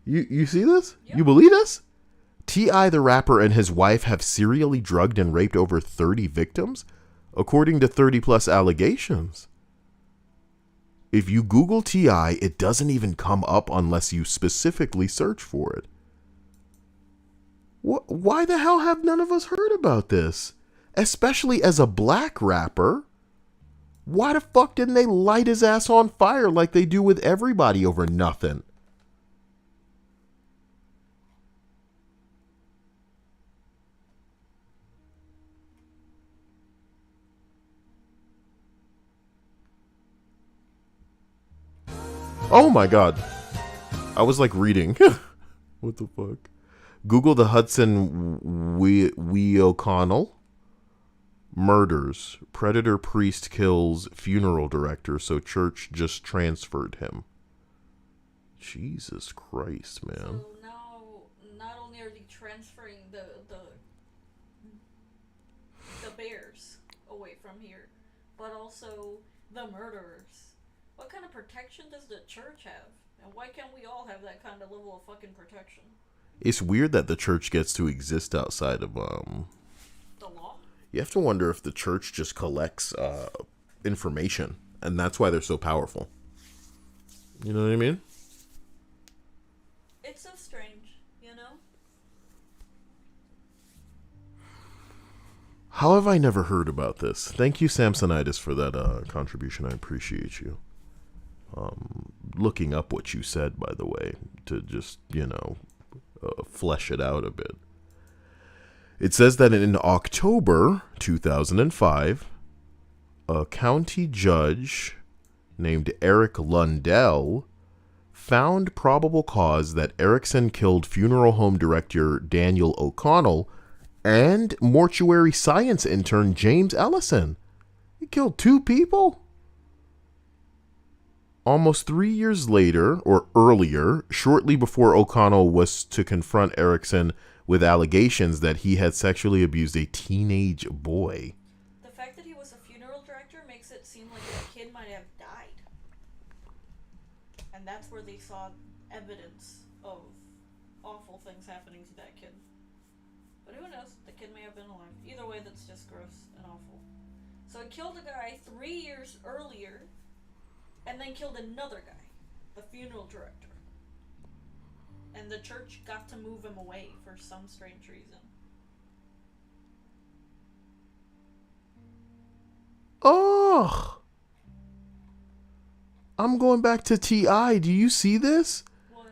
You see this? Yep. You believe this? T.I., the rapper, and his wife have serially drugged and raped over 30 victims, according to 30-plus allegations. If you Google T.I., it doesn't even come up unless you specifically search for it. Why the hell have none of us heard about this? Especially as a black rapper. Why the fuck didn't they light his ass on fire like they do with everybody over nothing? Oh my God. I was like reading. What the fuck? Google the Hudson Wee O'Connell murders. Predator priest kills funeral director, so church just transferred him. Jesus Christ, man. So now, not only are they transferring the the bears away from here, but also the murderers. What kind of protection does the church have? And why can't we all have that kind of level of fucking protection? It's weird that the church gets to exist outside of The law? You have to wonder if the church just collects information, and that's why they're so powerful. You know what I mean? It's so strange, you know? How have I never heard about this? Thank you, Samsonitis, for that contribution. I appreciate you. Looking up what you said, by the way, to just, flesh it out a bit. It says that in October 2005, a county judge named Eric Lundell found probable cause that Erickson killed funeral home director Daniel O'Connell and mortuary science intern James Ellison. He killed 2 people? Almost 3 years later, or earlier, shortly before O'Connell was to confront Erickson with allegations that he had sexually abused a teenage boy. The fact that he was a funeral director makes it seem like the kid might have died. And that's where they saw evidence of awful things happening to that kid. But who knows? The kid may have been alive. Either way, that's just gross and awful. So he killed a guy 3 years earlier, and then killed another guy, the funeral director. And the church got to move him away for some strange reason. Oh! I'm going back to TI. Do you see this? What?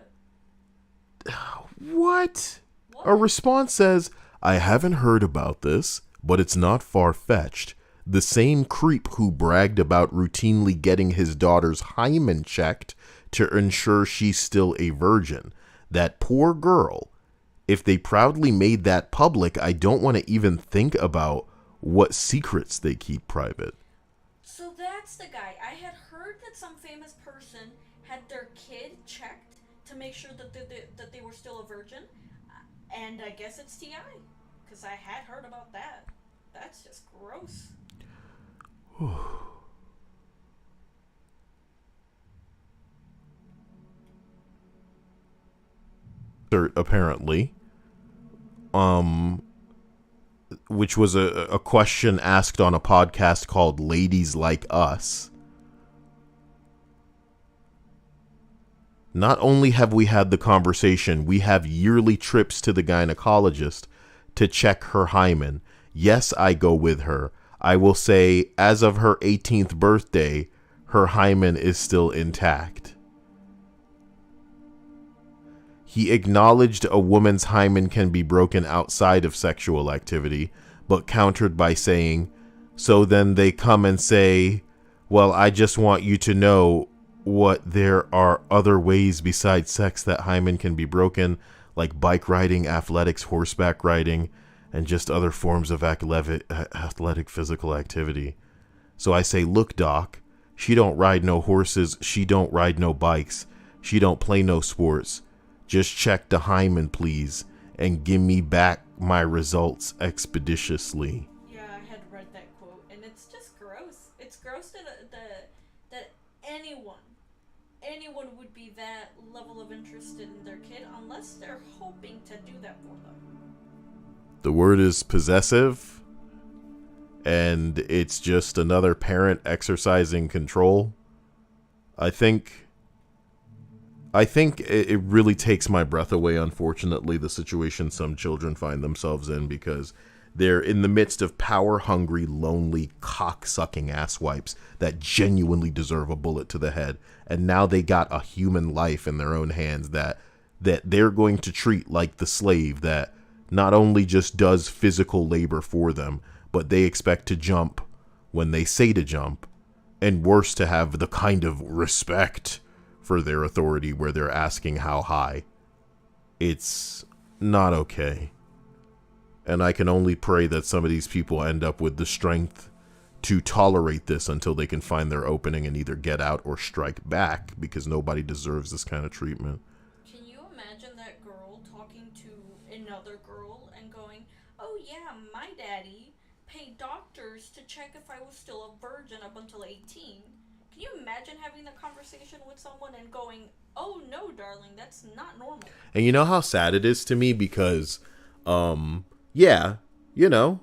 What? What? A response says, I haven't heard about this, but it's not far-fetched. The same creep who bragged about routinely getting his daughter's hymen checked to ensure she's still a virgin. That poor girl. If they proudly made that public, I don't want to even think about what secrets they keep private. So that's the guy. I had heard that some famous person had their kid checked to make sure that they were still a virgin. And I guess it's T.I. Because I had heard about that. That's just gross. Apparently, which was a question asked on a podcast called Ladies Like Us. Not only have we had the conversation, we have yearly trips to the gynecologist to check her hymen. Yes, I go with her. I will say, as of her 18th birthday, her hymen is still intact. He acknowledged a woman's hymen can be broken outside of sexual activity, but countered by saying, so then they come and say, well, I just want you to know what there are other ways besides sex that hymen can be broken, like bike riding, athletics, horseback riding, and just other forms of athletic physical activity. So I say, look, doc, she don't ride no horses, she don't ride no bikes, she don't play no sports. Just check the hymen, please, and give me back my results expeditiously. Yeah, I had read that quote, and it's just gross. It's gross that anyone would be that level of interested in their kid unless they're hoping to do that for them. The word is possessive, and it's just another parent exercising control. I think it really takes my breath away, unfortunately, the situation some children find themselves in, because they're in the midst of power-hungry, lonely, cock-sucking asswipes that genuinely deserve a bullet to the head. And now they got a human life in their own hands that they're going to treat like the slave that not only just does physical labor for them, but they expect to jump when they say to jump, and worse, to have the kind of respect for their authority where they're asking how high. It's not okay. And I can only pray that some of these people end up with the strength to tolerate this until they can find their opening and either get out or strike back, because nobody deserves this kind of treatment. Can you imagine that girl talking to another girl and going, oh yeah, my daddy pay doctors to check if I was still a virgin up until 18. Can you imagine having that conversation with someone and going, "Oh no, darling, that's not normal." And you know how sad it is to me because, yeah, you know,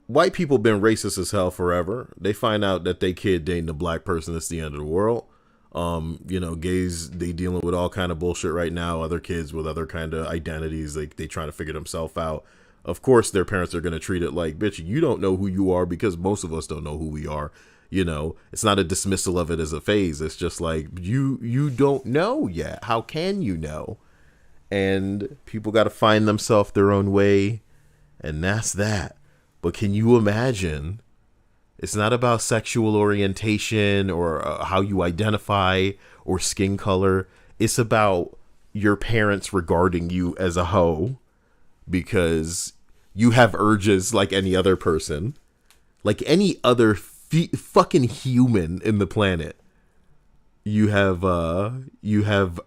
white people been racist as hell forever. They find out that they kid dating a black person, it's the end of the world. You know, gays, they dealing with all kind of bullshit right now. Other kids with other kind of identities, they trying to figure themselves out. Of course, their parents are going to treat it like, bitch, you don't know who you are, because most of us don't know who we are. You know, it's not a dismissal of it as a phase. It's just like, you don't know yet. How can you know? And people got to find themselves their own way. And that's that. But can you imagine? It's not about sexual orientation or how you identify or skin color. It's about your parents regarding you as a hoe because you have urges like any other person, like any other fucking human in the planet. You have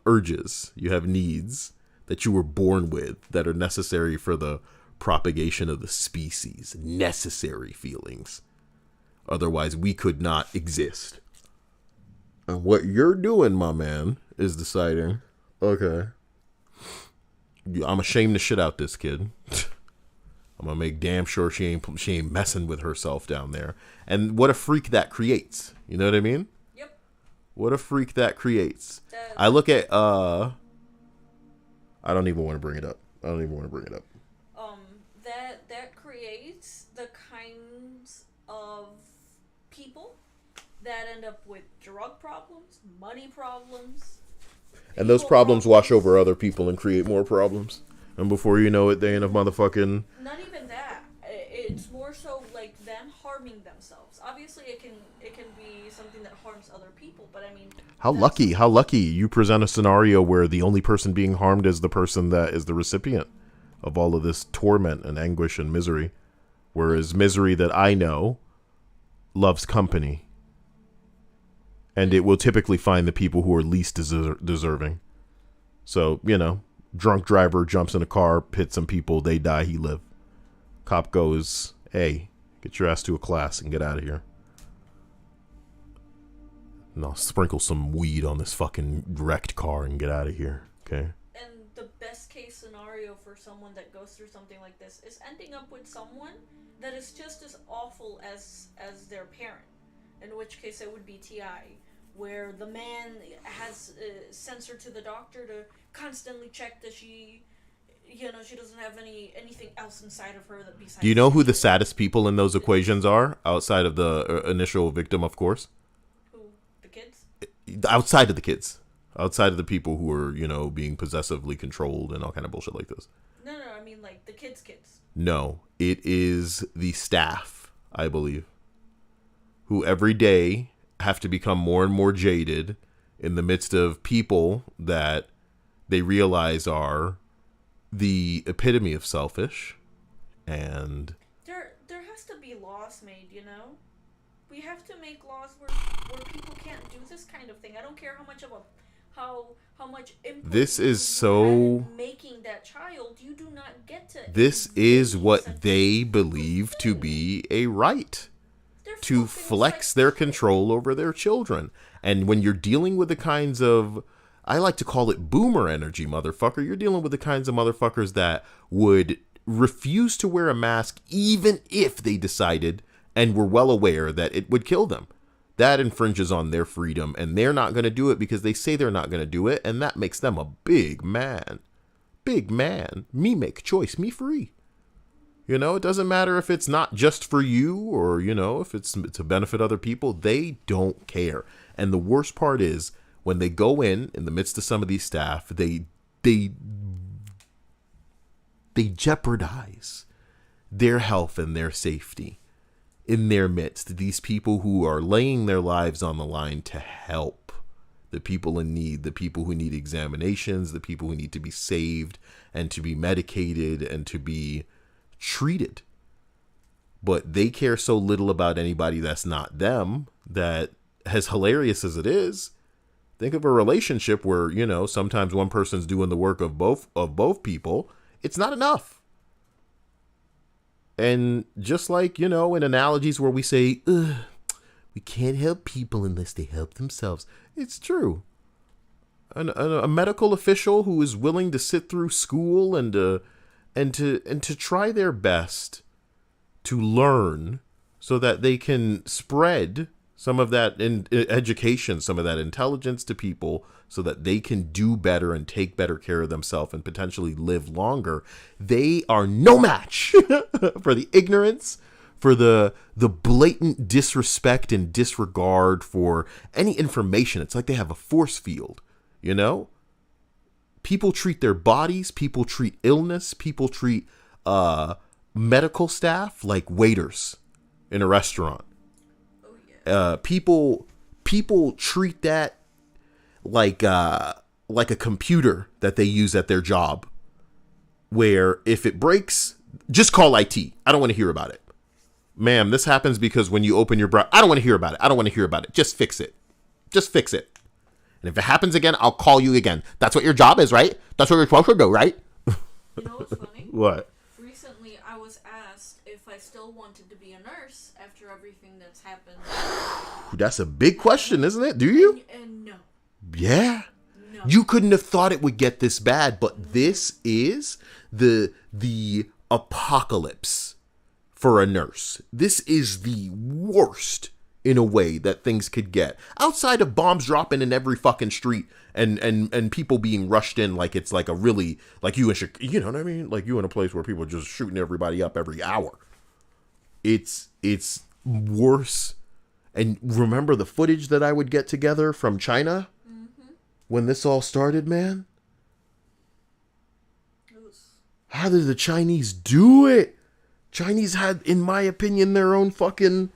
urges, you have needs that you were born with that are necessary for the propagation of the species, necessary feelings. Otherwise, we could not exist. And what you're doing, my man, is deciding, okay, I'm ashamed to shit out this kid. I'm gonna make damn sure she ain't messing with herself down there. And what a freak that creates. You know what I mean? Yep. What a freak that creates. I look at I don't even want to bring it up. That creates the kinds of people that end up with drug problems, money problems. And those problems wash over other people and create more problems. And before you know it, they end up motherfucking... Not even that. It's more so like them harming themselves. Obviously, it can be something that harms other people, but I mean... How lucky you present a scenario where the only person being harmed is the person that is the recipient of all of this torment and anguish and misery. Whereas misery that I know loves company. And it will typically find the people who are least deserving. So, you know, drunk driver jumps in a car, hits some people, they die, he live. Cop goes, hey, get your ass to a class and get out of here. And I'll sprinkle some weed on this fucking wrecked car and get out of here, okay? And the best case scenario for someone that goes through something like this is ending up with someone that is just as awful as their parent. In which case it would be T.I., where the man has sends her to the doctor to constantly check that she doesn't have anything else inside of her that besides... Do you know who the saddest people in those equations are? Outside of the initial victim, of course. Who? The kids? Outside of the kids. Outside of the people who are, you know, being possessively controlled and all kind of bullshit like this. No, I mean like the kids. No, it is the staff, I believe, who every day have to become more and more jaded in the midst of people that they realize are the epitome of selfish. And there has to be laws made, you know? We have to make laws where people can't do this kind of thing. I don't care how much input this is so making that child, you do not get to... This is what they believe to be a right. To flex their control over their children. And when you're dealing with the kinds of, I like to call it boomer energy, motherfucker, you're dealing with the kinds of motherfuckers that would refuse to wear a mask even if they decided and were well aware that it would kill them. That infringes on their freedom, and they're not going to do it because they say they're not going to do it, and that makes them a big man. Big man. Me make choice, me free. You know, it doesn't matter if it's not just for you or, you know, if it's to benefit other people. They don't care. And the worst part is when they go in the midst of some of these staff, they jeopardize their health and their safety in their midst. These people who are laying their lives on the line to help the people in need, the people who need examinations, the people who need to be saved and to be medicated and to be treated. But they care so little about anybody that's not them that, as hilarious as it is, think of a relationship where, you know, sometimes one person's doing the work of both people. It's not enough. And just like, in analogies where we say, ugh, we can't help people unless they help themselves. It's true. A medical official who is willing to sit through school and to try their best to learn so that they can spread some of that in education, some of that intelligence to people so that they can do better and take better care of themselves and potentially live longer. They are no match for the ignorance, for the blatant disrespect and disregard for any information. It's like they have a force field, People treat their bodies, people treat illness, people treat medical staff like waiters in a restaurant. Oh, yeah. People treat that like a computer that they use at their job, where if it breaks, just call IT. I don't want to hear about it. Ma'am, this happens because when you open your browser, I don't want to hear about it. I don't want to hear about it. Just fix it. Just fix it. And if it happens again, I'll call you again. That's what your job is, right? That's what you're supposed to do, right? You know what's funny? What? Recently, I was asked if I still wanted to be a nurse after everything that's happened. That's a big question, isn't it? Do you? And no. Yeah. No. You couldn't have thought it would get this bad, but this is the apocalypse for a nurse. This is the worst in a way that things could get. Outside of bombs dropping in every fucking street and people being rushed in like it's like a really, like you know what I mean? Like you in a place where people are just shooting everybody up every hour. It's worse. And remember the footage that I would get together from China when this all started, man? How did the Chinese do it? Chinese had, in my opinion, their own fucking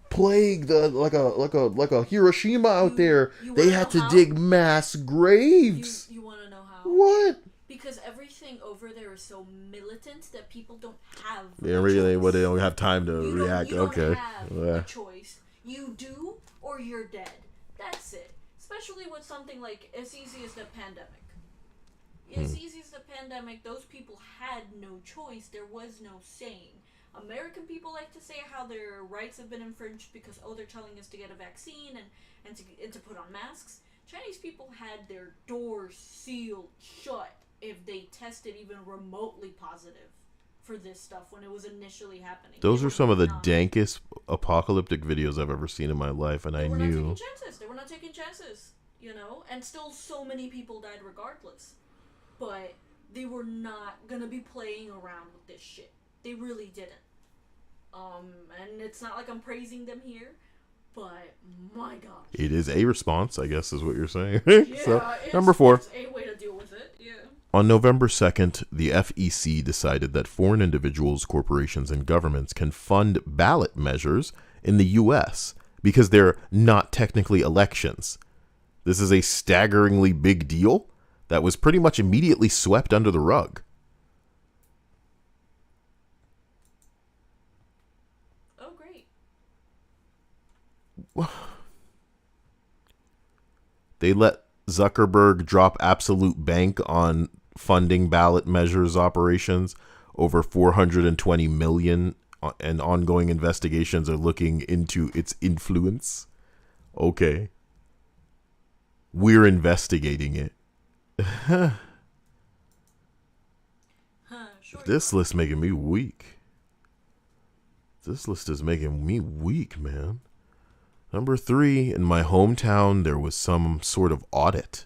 plague, like a Hiroshima out there. They had to dig mass graves. You want to know how? What? Because everything over there is so militant that people don't have They don't have time to you react. Don't Okay. have a choice. You do, or you're dead. That's it. Especially with something like as easy as the pandemic. As easy as the pandemic, those people had no choice. There was no saying. American people like to say how their rights have been infringed because, they're telling us to get a vaccine and to put on masks. Chinese people had their doors sealed shut if they tested even remotely positive for this stuff when it was initially happening. Those are some of the dankest apocalyptic videos I've ever seen in my life, and I knew. They were not taking chances, and still so many people died regardless. But they were not gonna be playing around with this shit. They really didn't. And it's not like I'm praising them here, but my gosh. It is a response, I guess, is what you're saying. Yeah, So, number 4. It's a way to deal with it, yeah. On November 2nd, the FEC decided that foreign individuals, corporations, and governments can fund ballot measures in the U.S. because they're not technically elections. This is a staggeringly big deal that was pretty much immediately swept under the rug. Oh, great. They let Zuckerberg drop absolute bank on funding ballot measures operations. Over $420 million, and ongoing investigations are looking into its influence. Okay. We're investigating it. Sure. This list making me weak. This list is making me weak, man. Number 3, in my hometown, there was some sort of audit,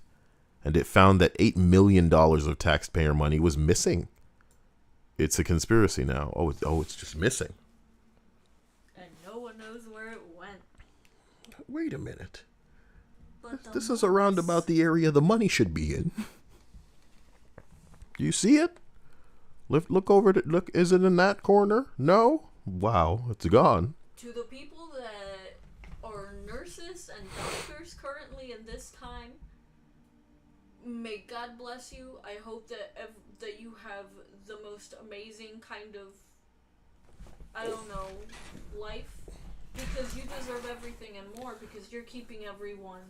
and it found that $8 million of taxpayer money was missing. It's a conspiracy now. It's just missing. And no one knows where it went. Wait a minute. But This is around about the area the money should be in. Do you see it? Look over it. Look, is it in that corner? No? Wow, it's gone. To the people that are nurses and doctors currently in this time, may God bless you. I hope that that you have the most amazing kind of, life. Because you deserve everything and more, because you're keeping everyone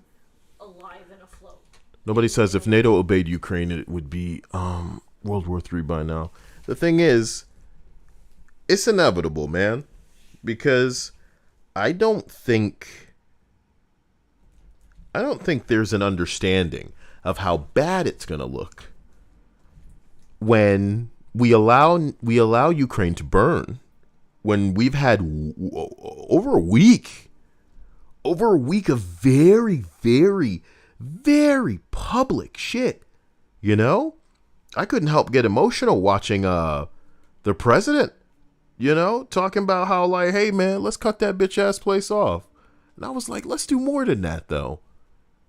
alive and afloat. Nobody says if NATO obeyed Ukraine, it would be World War III by now. The thing is, it's inevitable, man, because I don't think there's an understanding of how bad it's going to look when we allow Ukraine to burn, when we've had over a week of very, very, very public shit. You know, I couldn't help get emotional watching the president, you know, talking about how, like, hey man, let's cut that bitch ass place off. And I was like, let's do more than that though.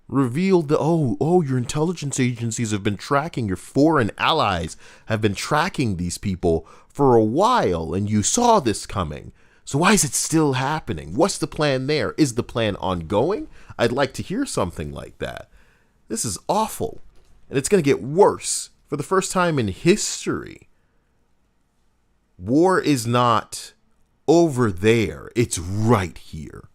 Revealed the your intelligence agencies have been tracking, your foreign allies have been tracking these people for a while, and you saw this coming. So why is it still happening? What's the plan there? Is the plan ongoing? I'd like to hear something like that. This is awful, and it's going to get worse. For the first time in history, war is not over there, it's right here.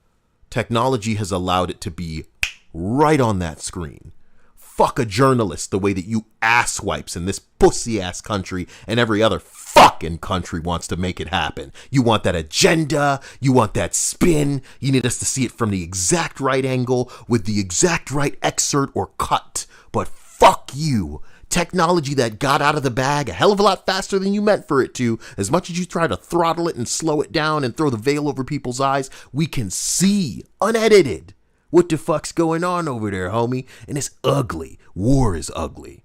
Technology has allowed it to be right on that screen. Fuck a journalist the way that you asswipes in this pussy ass country and every other fucking country wants to make it happen. You want that agenda, you want that spin, you need us to see it from the exact right angle with the exact right excerpt or cut. But fuck you. Technology that got out of the bag a hell of a lot faster than you meant for it to. As much as you try to throttle it and slow it down and throw the veil over people's eyes, we can see unedited what the fuck's going on over there, homie? And it's ugly. War is ugly.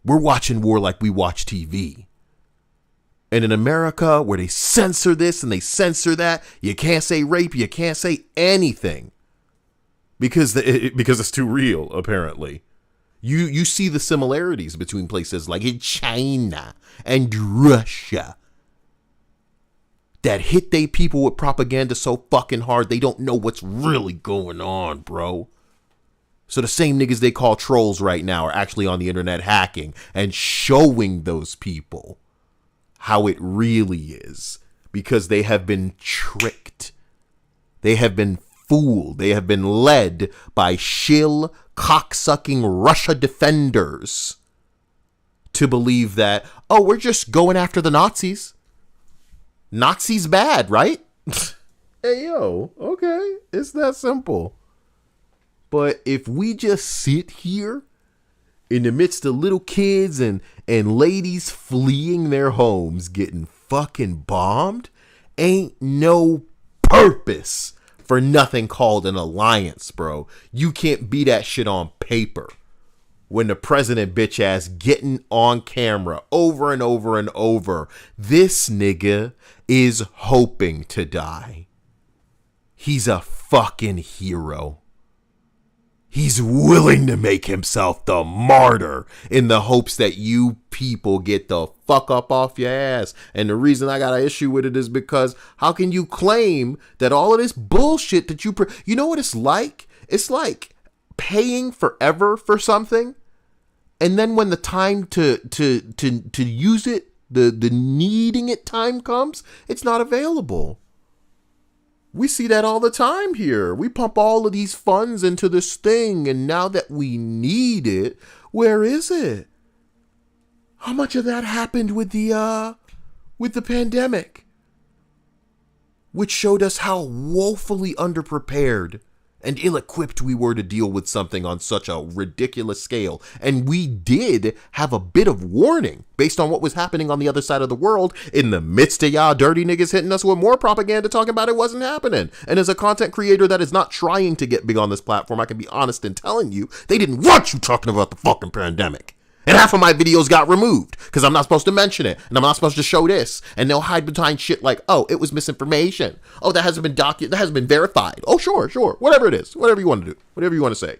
We're watching war like we watch TV. And in America, where they censor this and they censor that, you can't say rape, you can't say anything. Because it's too real, apparently. You see the similarities between places like in China and Russia that hit they people with propaganda so fucking hard they don't know what's really going on, bro. So the same niggas they call trolls right now are actually on the internet hacking and showing those people how it really is, because they have been tricked. They have been fooled. They have been led by shill, cocksucking Russia defenders to believe that, oh, we're just going after the Nazis. Nazis bad, right? Hey, yo, okay, it's that simple. But if we just sit here in the midst of little kids and ladies fleeing their homes, getting fucking bombed, ain't no purpose for nothing called an alliance, bro. You can't be that shit on paper. When the president bitch ass getting on camera over and over and over, this nigga is hoping to die. He's a fucking hero. He's willing to make himself the martyr in the hopes that you people get the fuck up off your ass. And the reason I got an issue with it is because how can you claim that all of this bullshit that you know what it's like? It's like paying forever for something, and then when the time to use it, the needing it time comes, it's not available. We see that all the time here. We pump all of these funds into this thing, and now that we need it, where is it? How much of that happened with the pandemic? Which showed us how woefully underprepared and ill-equipped we were to deal with something on such a ridiculous scale. And we did have a bit of warning based on what was happening on the other side of the world in the midst of y'all dirty niggas hitting us with more propaganda talking about it wasn't happening. And as a content creator that is not trying to get big on this platform, I can be honest in telling you, they didn't want you talking about the fucking pandemic. And half of my videos got removed because I'm not supposed to mention it, and I'm not supposed to show this, and they'll hide behind shit like, oh, it was misinformation. Oh, that hasn't been that hasn't been verified. Oh, sure, whatever it is, whatever you want to do, whatever you want to say.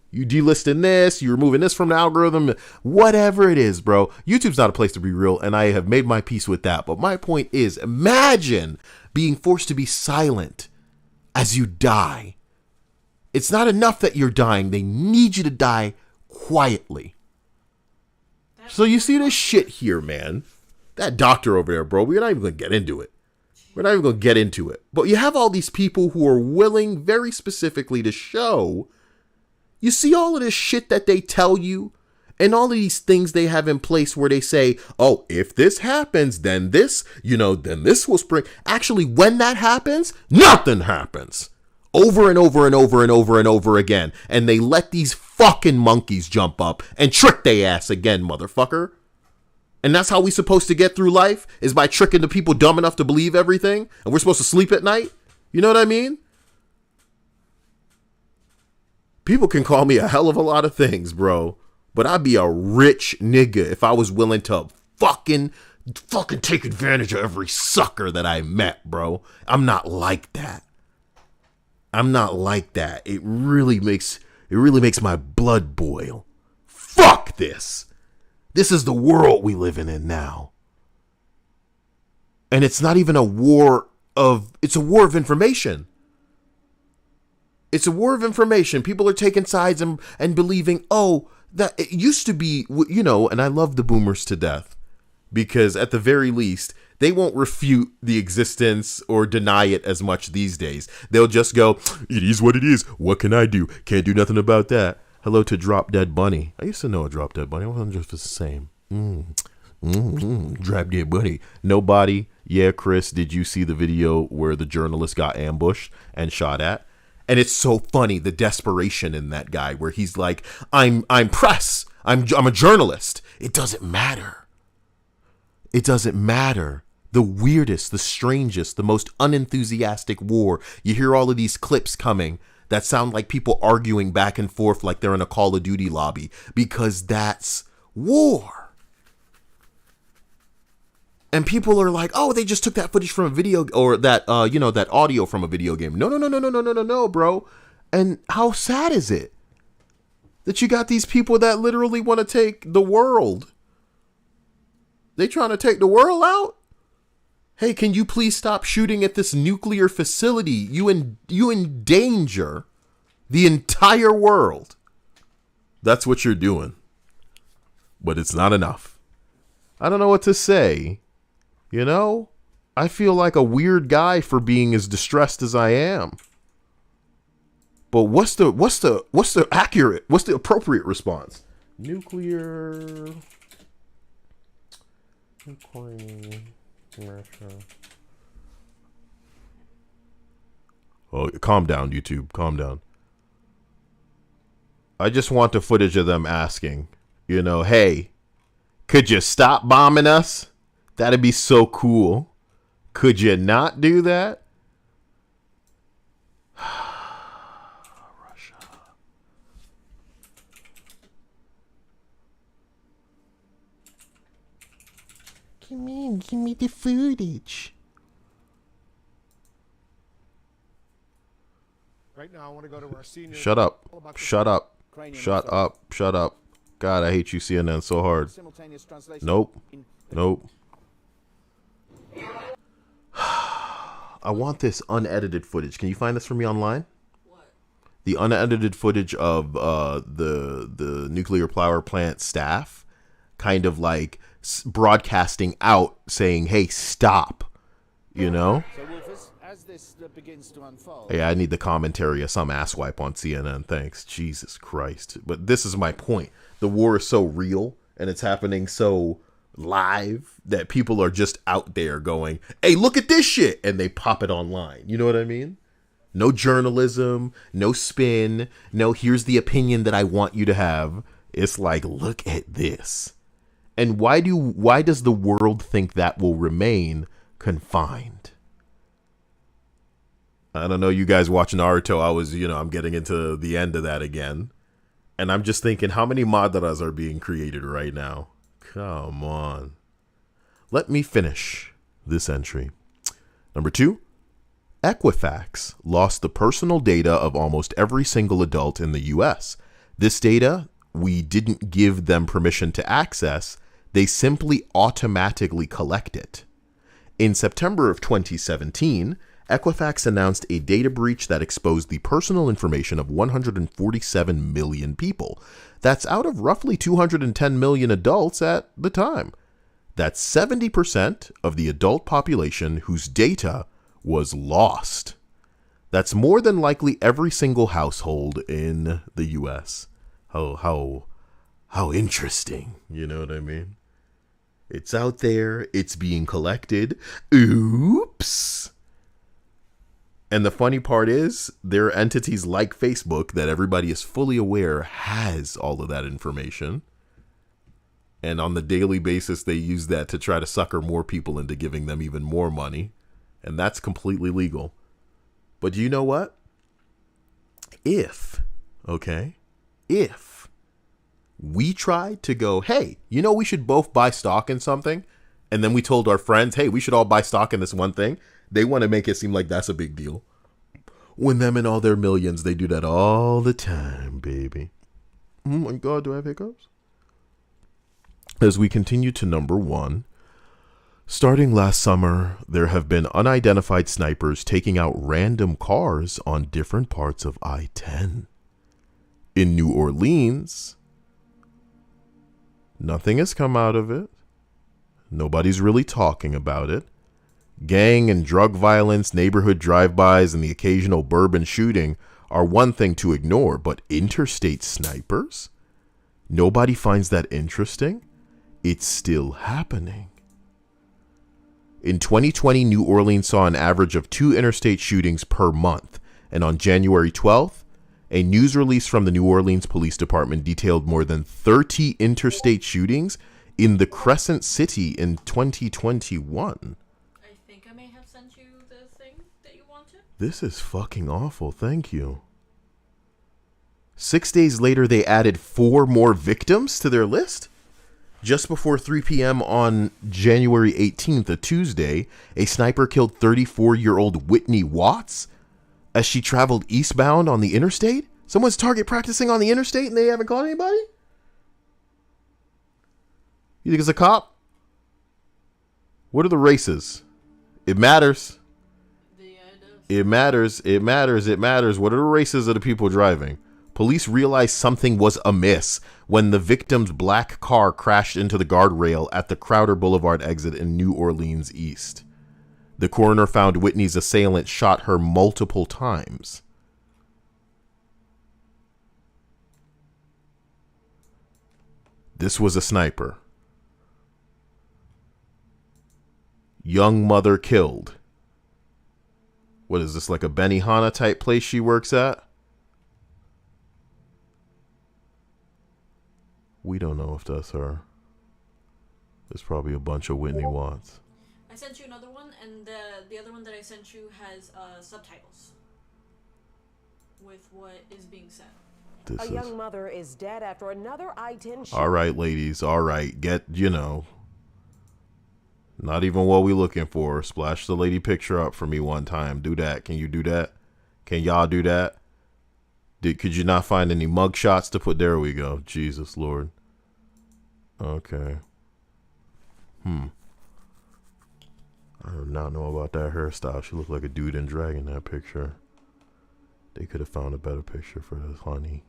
You delisting this, you removing this from the algorithm, whatever it is, bro. YouTube's not a place to be real, and I have made my peace with that. But my point is, imagine being forced to be silent as you die. It's not enough that you're dying. They need you to die quietly. So you see this shit here, man. That doctor over there, bro, we're not even going to get into it. We're not even going to get into it. But you have all these people who are willing very specifically to show. You see all of this shit that they tell you And all of these things they have in place where they say, oh, if this happens, then this, then this will spring. Actually, when that happens, nothing happens. Over and over and over and over and over again. And they let these fucking monkeys jump up and trick they ass again, motherfucker. And that's how we supposed to get through life, is by tricking the people dumb enough to believe everything. And we're supposed to sleep at night. You know what I mean? People can call me a hell of a lot of things, bro. But I'd be a rich nigga if I was willing to fucking take advantage of every sucker that I met, bro. I'm not like that. I'm not like that. It really makes my blood boil. Fuck this. This is the world we live in now. And it's not even a war of, it's a war of information. It's a war of information. People are taking sides and believing, oh, that it used to be, and I love the boomers to death, because at the very least, they won't refute the existence or deny it as much these days. They'll just go, it is what it is. What can I do? Can't do nothing about that. Hello to Drop Dead Bunny. I used to know a Drop Dead Bunny. I wasn't just the same. Drop Dead Bunny. Nobody. Yeah, Chris, did you see the video where the journalist got ambushed and shot at? And it's so funny, the desperation in that guy, where he's like, I'm press. I'm a journalist. It doesn't matter. It doesn't matter. The weirdest, the strangest, the most unenthusiastic war. You hear all of these clips coming that sound like people arguing back and forth like they're in a Call of Duty lobby, because that's war. And people are like, oh, they just took that footage from a video, or that, that audio from a video game. No, bro. And how sad is it that you got these people that literally want to take the world? They trying to take the world out? Hey, can you please stop shooting at this nuclear facility? You endanger the entire world. That's what you're doing. But it's not enough. I don't know what to say. I feel like a weird guy for being as distressed as I am. But what's the appropriate response? Nuclear Russia. Oh, calm down, YouTube. Calm down. I just want the footage of them asking, hey, could you stop bombing us? That'd be so cool. Could you not do that? Russia. Come in, give me the footage. Right now, I want to go to our senior. Shut up. Shut up. Shut up. Shut up. God, I hate you, CNN, so hard. Nope. Nope. I want this unedited footage. Can you find this for me online? What? The unedited footage of the nuclear power plant staff kind of like broadcasting out saying, hey, stop. So, Wolfers, as this begins to unfold. Yeah, I need the commentary of some asswipe on CNN. Thanks. Jesus Christ. But this is my point. The war is so real and it's happening so live that people are just out there going, hey, look at this shit, and they pop it online. You know what I mean? No journalism, no spin, no here's the opinion that I want you to have. It's like, look at this. And why does the world think that will remain confined? I don't know, you guys watching Naruto, I'm getting into the end of that again. And I'm just thinking, how many madaras are being created right now? Come on. Let me finish this entry. Number 2, Equifax lost the personal data of almost every single adult in the U.S. This data, we didn't give them permission to access. They simply automatically collect it. In September of 2017, Equifax announced a data breach that exposed the personal information of 147 million people. That's out of roughly 210 million adults at the time. That's 70% of the adult population whose data was lost. That's more than likely every single household in the U.S. How How interesting. You know what I mean? It's out there. It's being collected. Oops. And the funny part is, there are entities like Facebook that everybody is fully aware has all of that information. And on the daily basis, they use that to try to sucker more people into giving them even more money. And that's completely legal. But do you know what? If we tried to go, hey, you know, we should both buy stock in something, and then we told our friends, hey, we should all buy stock in this one thing, they want to make it seem like that's a big deal. When them and all their millions, they do that all the time, baby. Oh my God, do I have hiccups? As we continue to number 1, starting last summer, there have been unidentified snipers taking out random cars on different parts of I-10. In New Orleans, nothing has come out of it. Nobody's really talking about it. Gang and drug violence, neighborhood drive-bys, and the occasional bourbon shooting are one thing to ignore, but interstate snipers? Nobody finds that interesting? It's still happening. In 2020, New Orleans saw an average of 2 interstate shootings per month, and on January 12th, a news release from the New Orleans Police Department detailed more than 30 interstate shootings in the Crescent City in 2021. I think I may have sent you the thing that you wanted. This is fucking awful, thank you. 6 days later, they added 4 more victims to their list. Just before 3 p.m. on January 18th, a Tuesday, a sniper killed 34-year-old Whitney Watts as she traveled eastbound on the interstate. Someone's target practicing on the interstate and they haven't caught anybody? You think it's a cop? What are the races? It matters. It matters. It matters. It matters. What are the races of the people driving? Police realized something was amiss when the victim's black car crashed into the guardrail at the Crowder Boulevard exit in New Orleans East. The coroner found Whitney's assailant shot her multiple times. This was a sniper. Young mother killed. What is this, like a Benihana type place she works at? We don't know if that's her. There's probably a bunch of Whitney Watts. I sent you another one, and the other one that I sent you has subtitles with what is being said. A young mother is dead after another I-10 All right, ladies. All right. Get, you know, not even what we looking for. Splash the lady picture up for me one time. Do that. Can you do that? Can y'all do that? Could you not find any mug shots to put? There we go. Jesus Lord. Okay. I do not know about that hairstyle. She looked like a dude in drag in that picture. They could have found a better picture for this, honey.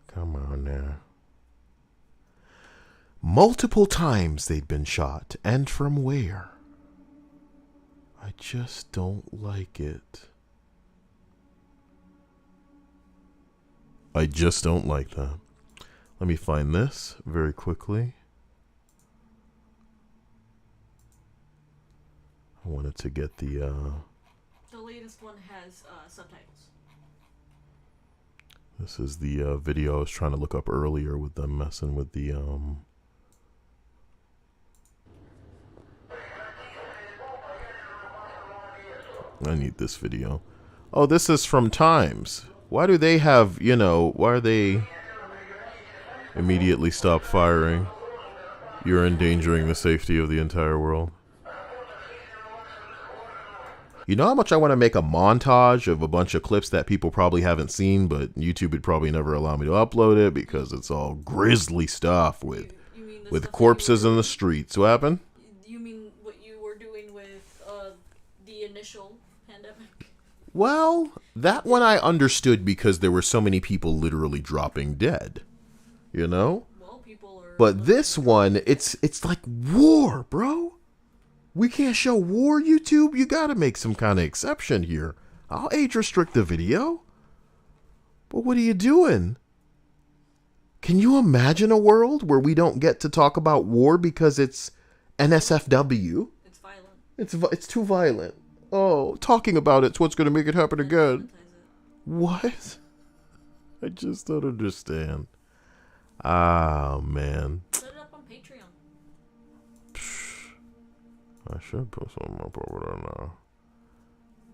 Come on now. Multiple times they'd been shot. And from where? I just don't like it. I just don't like that. Let me find this very quickly. I wanted to get the latest one has subtitles. This is the video I was trying to look up earlier with them messing with the I need this video. Oh, this is from Times. Why do they have, you know, why are they immediately stop firing? You're endangering the safety of the entire world. You know how much I want to make a montage of a bunch of clips that people probably haven't seen, but YouTube would probably never allow me to upload it because it's all grisly stuff with corpses in the streets. What happened? You mean what you were doing with the initial pandemic? Well, that one I understood because there were so many people literally dropping dead. You know? Well, people are... But this one, it's like war, bro. We can't show war, YouTube. You gotta make some kind of exception here. I'll age restrict the video. But what are you doing? Can you imagine a world where we don't get to talk about war because it's NSFW? It's violent. It's too violent. Oh, talking about it's what's going to make it happen again. It. What? I just don't understand. Ah, man. Set it up on Patreon. I should put something up over there now.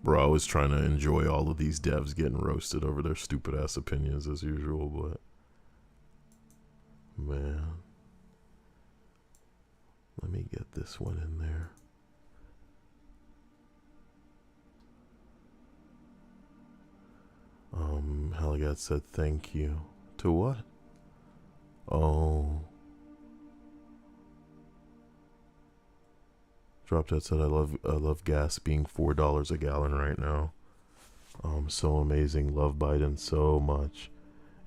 Bro, I was trying to enjoy all of these devs getting roasted over their stupid ass opinions as usual, but man, let me get this one in there. Helgat said thank you. To what? Oh. Drop Dead said I love gas being $4 a gallon right now. So amazing. Love Biden so much.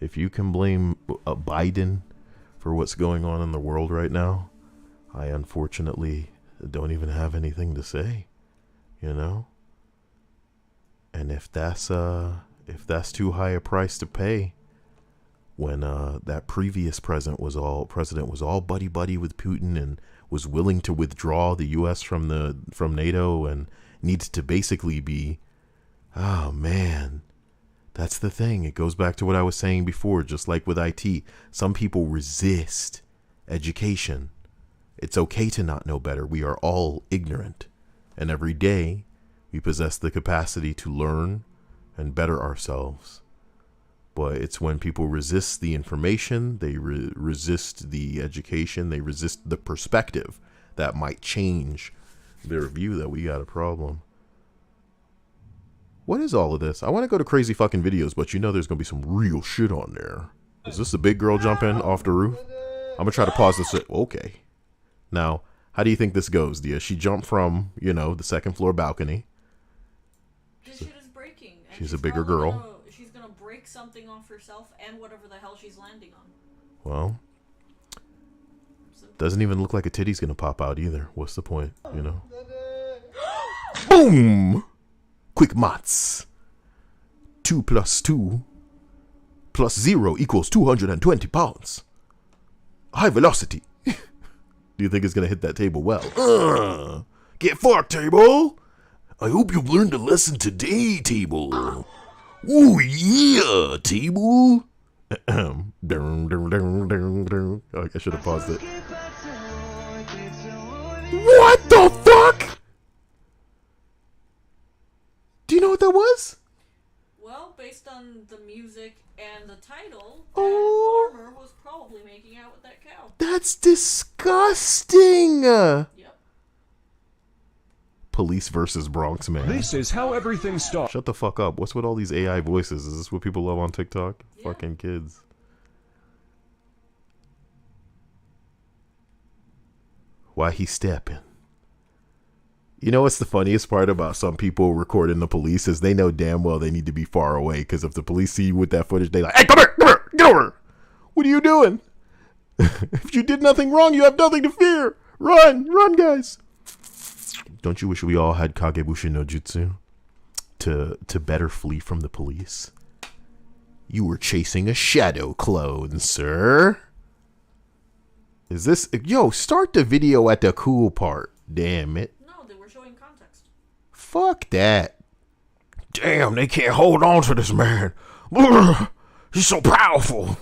If you can blame Biden for what's going on in the world right now, I unfortunately don't even have anything to say, you know? And if that's too high a price to pay, when that previous president was all buddy with Putin and was willing to withdraw the U.S. from NATO and needs to basically be, oh man, that's the thing. It goes back to what I was saying before, just like with IT. Some people resist education. It's okay to not know better. We are all ignorant. And every day we possess the capacity to learn and better ourselves. But it's when people resist the information, they resist the education, they resist the perspective that might change their view that we got a problem. What is all of this? I want to go to crazy fucking videos, but you know there's going to be some real shit on there. Is this a big girl jumping off the roof? I'm going to try to pause this. Okay. Now, how do you think this goes, Dia? She jumped from, the second floor balcony. This shit is breaking. And she's a bigger girl. She's gonna break something off herself and whatever the hell she's landing on. Well, doesn't even look like a titty's gonna pop out either. What's the point, Boom! Quick maths. 2 plus 2 plus 0 equals 220 pounds. High velocity. Do you think it's gonna hit that table well? Get fucked, table! I hope you've learned a lesson today, table. Ooh, yeah, table. Oh, I should have paused it. What the fuck? Do you know what that was? Well, based on the music and the title, Oh. that farmer was probably making out with that cow. That's disgusting. Yep. Police versus Bronx man. This is how everything starts. Shut the fuck up. What's with all these AI voices? Is this what people love on TikTok? Yeah. Fucking kids. Why he stepping? You know what's the funniest part about some people recording the police is they know damn well they need to be far away, because if the police see you with that footage, they like, hey, come here, get over. What are you doing? If you did nothing wrong, you have nothing to fear. Run, guys. Don't you wish we all had Kagebushi no Jutsu to better flee from the police? You were chasing a shadow clone, sir. Is this... Yo, start the video at the cool part. Damn it. No, they were showing context. Fuck that. Damn, they can't hold on to this man. He's so powerful.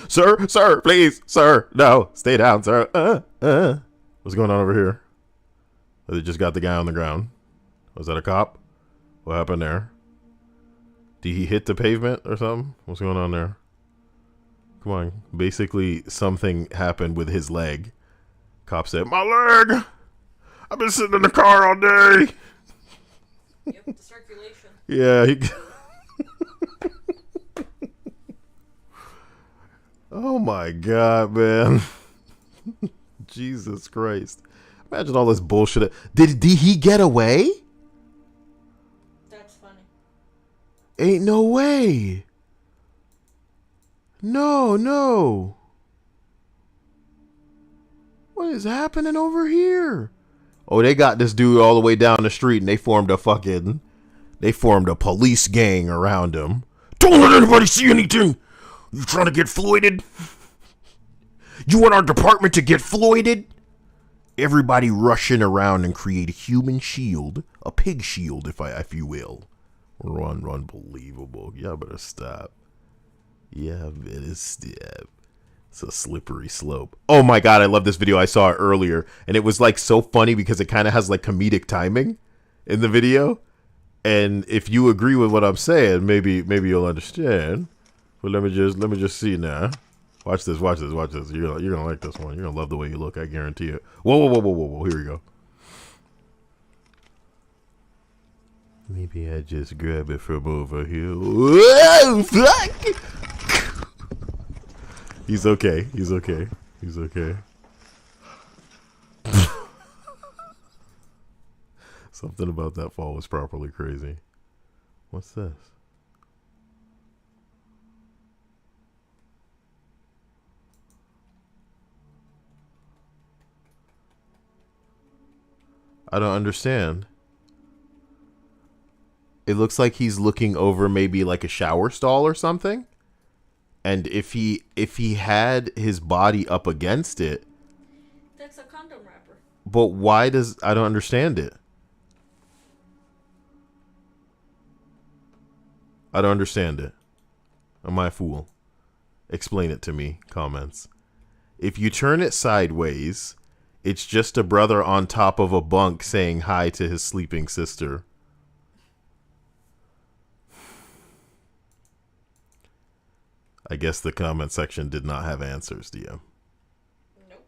Sir, please, sir. No, stay down, sir. What's going on over here? They just got the guy on the ground. Was that a cop? What happened there? Did he hit the pavement or something? What's going on there? Come on. Basically, something happened with his leg. Cop said, my leg! I've been sitting in the car all day! Yep, the circulation. Yeah, Oh my god, man. Jesus Christ. Imagine all this bullshit. Did he get away? That's funny. Ain't no way. No. What is happening over here? Oh, they got this dude all the way down the street and they formed a police gang around him. Don't let anybody see anything. You trying to get Floyded? You want our department to get Floyded? Everybody rushing around and create a human shield, a pig shield, if you will. Unbelievable. Y'all better stop. Yeah, better stop. It's a slippery slope. Oh my god, I love this video. I saw it earlier, and it was like so funny because it kind of has like comedic timing in the video. And if you agree with what I'm saying, maybe you'll understand. But let me just see now. Watch this. You're gonna like this one. You're gonna love the way you look. I guarantee it. Whoa. Here we go. Maybe I just grab it from over here. Whoa, fuck! He's okay. Something about that fall was properly crazy. What's this? I don't understand. It looks like he's looking over maybe like a shower stall or something. And if he had his body up against it. That's a condom wrapper. But why does... I don't understand it. I don't understand it. Am I a fool? Explain it to me. Comments. If you turn it sideways, it's just a brother on top of a bunk saying hi to his sleeping sister. I guess the comment section did not have answers, DM. Nope.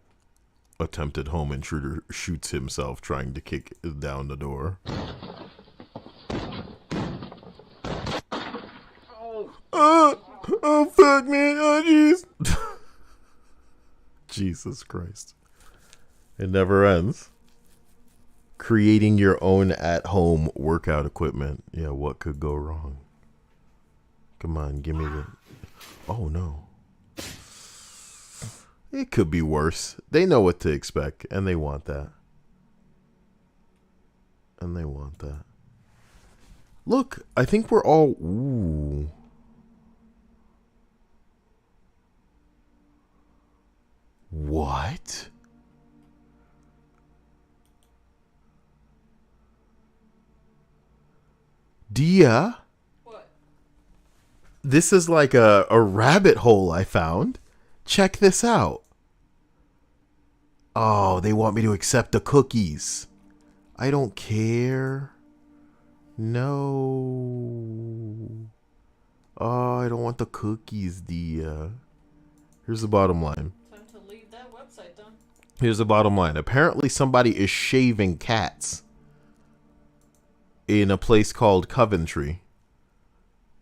Attempted home intruder shoots himself trying to kick down the door. Oh fuck, man. Oh jeez. Jesus Christ. It never ends. Creating your own at-home workout equipment. Yeah, what could go wrong? Come on, give me the... Oh, no. It could be worse. They know what to expect, and they want that. Look, I think we're all... Ooh. What? Dia? What? This is like a rabbit hole I found. Check this out. Oh, they want me to accept the cookies. I don't care. No. Oh, I don't want the cookies, Dia. Here's the bottom line. Time to leave that website, then. Here's the bottom line. Apparently somebody is shaving cats in a place called Coventry.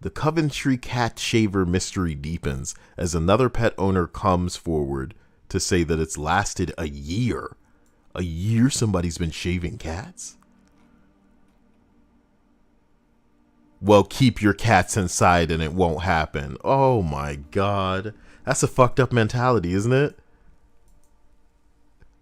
The Coventry cat shaver mystery deepens as another pet owner comes forward to say that it's lasted a year. A year somebody's been shaving cats? Well, keep your cats inside and it won't happen. Oh my God. That's a fucked up mentality, isn't it?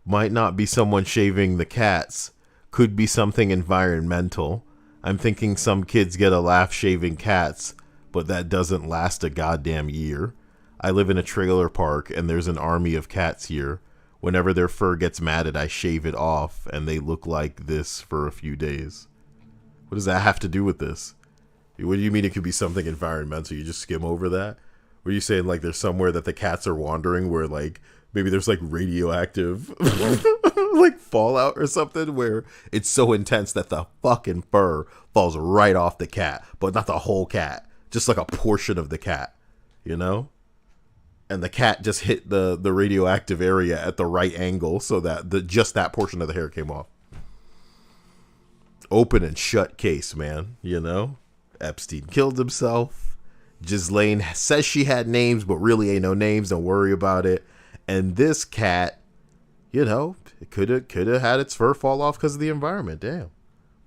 Might not be someone shaving the cats. Could be something environmental. I'm thinking some kids get a laugh shaving cats, but that doesn't last a goddamn year. I live in a trailer park and there's an army of cats here. Whenever their fur gets matted, I shave it off and they look like this for a few days. What does that have to do with this? What do you mean it could be something environmental? You just skim over that? Were you saying like there's somewhere that the cats are wandering where like maybe there's like radioactive like fallout or something where it's so intense that the fucking fur falls right off the cat, but not the whole cat, just like a portion of the cat, you know? And the cat just hit the radioactive area at the right angle so that just that portion of the hair came off. Open and shut case, man, you know? Epstein killed himself. Ghislaine says she had names, but really ain't no names. Don't worry about it. And this cat, you know, it could have had its fur fall off because of the environment. Damn.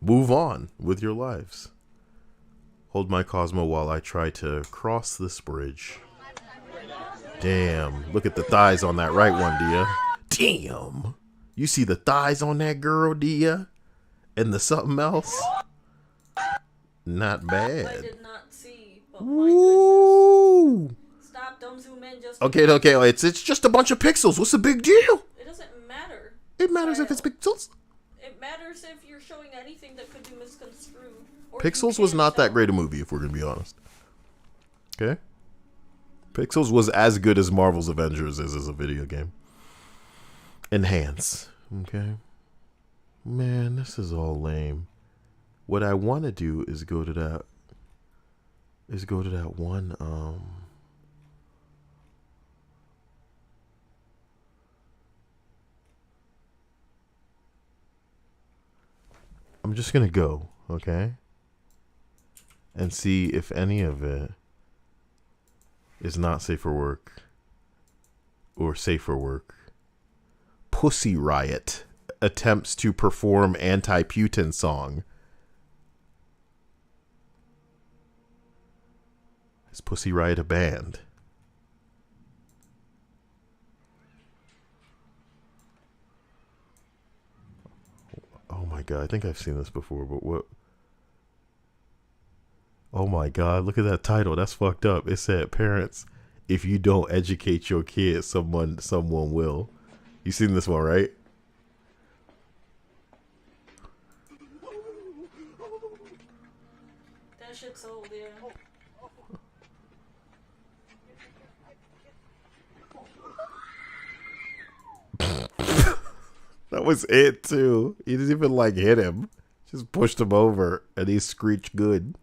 Move on with your lives. Hold my Cosmo while I try to cross this bridge. Damn. Look at the thighs on that right one, Dia. Damn. You see the thighs on that girl, Dia? And the something else? Not bad. I did not see, but my Woo! goodness. Stop stop, don't zoom in, just... Okay, it's just a bunch of pixels. What's the big deal? It doesn't matter. It matters if it's pixels. It matters if you're showing anything that could be misconstrued. Or Pixels was not that great a movie, if we're going to be honest. Okay? Pixels was as good as Marvel's Avengers is as a video game. Enhance. Okay? Man, this is all lame. What I want to do is go to that one I'm just gonna go, okay, and see if any of it is not safe for work or safe for work. Pussy Riot attempts to perform anti-Putin song. Is Pussy Riot a band? Oh my god, I think I've seen this before, but what? Oh my god, look at that title. That's fucked up. It said, parents, if you don't educate your kids, someone will. You seen this one, right? That shit's old, yeah. That was it too. He didn't even like hit him. Just pushed him over and he screeched good.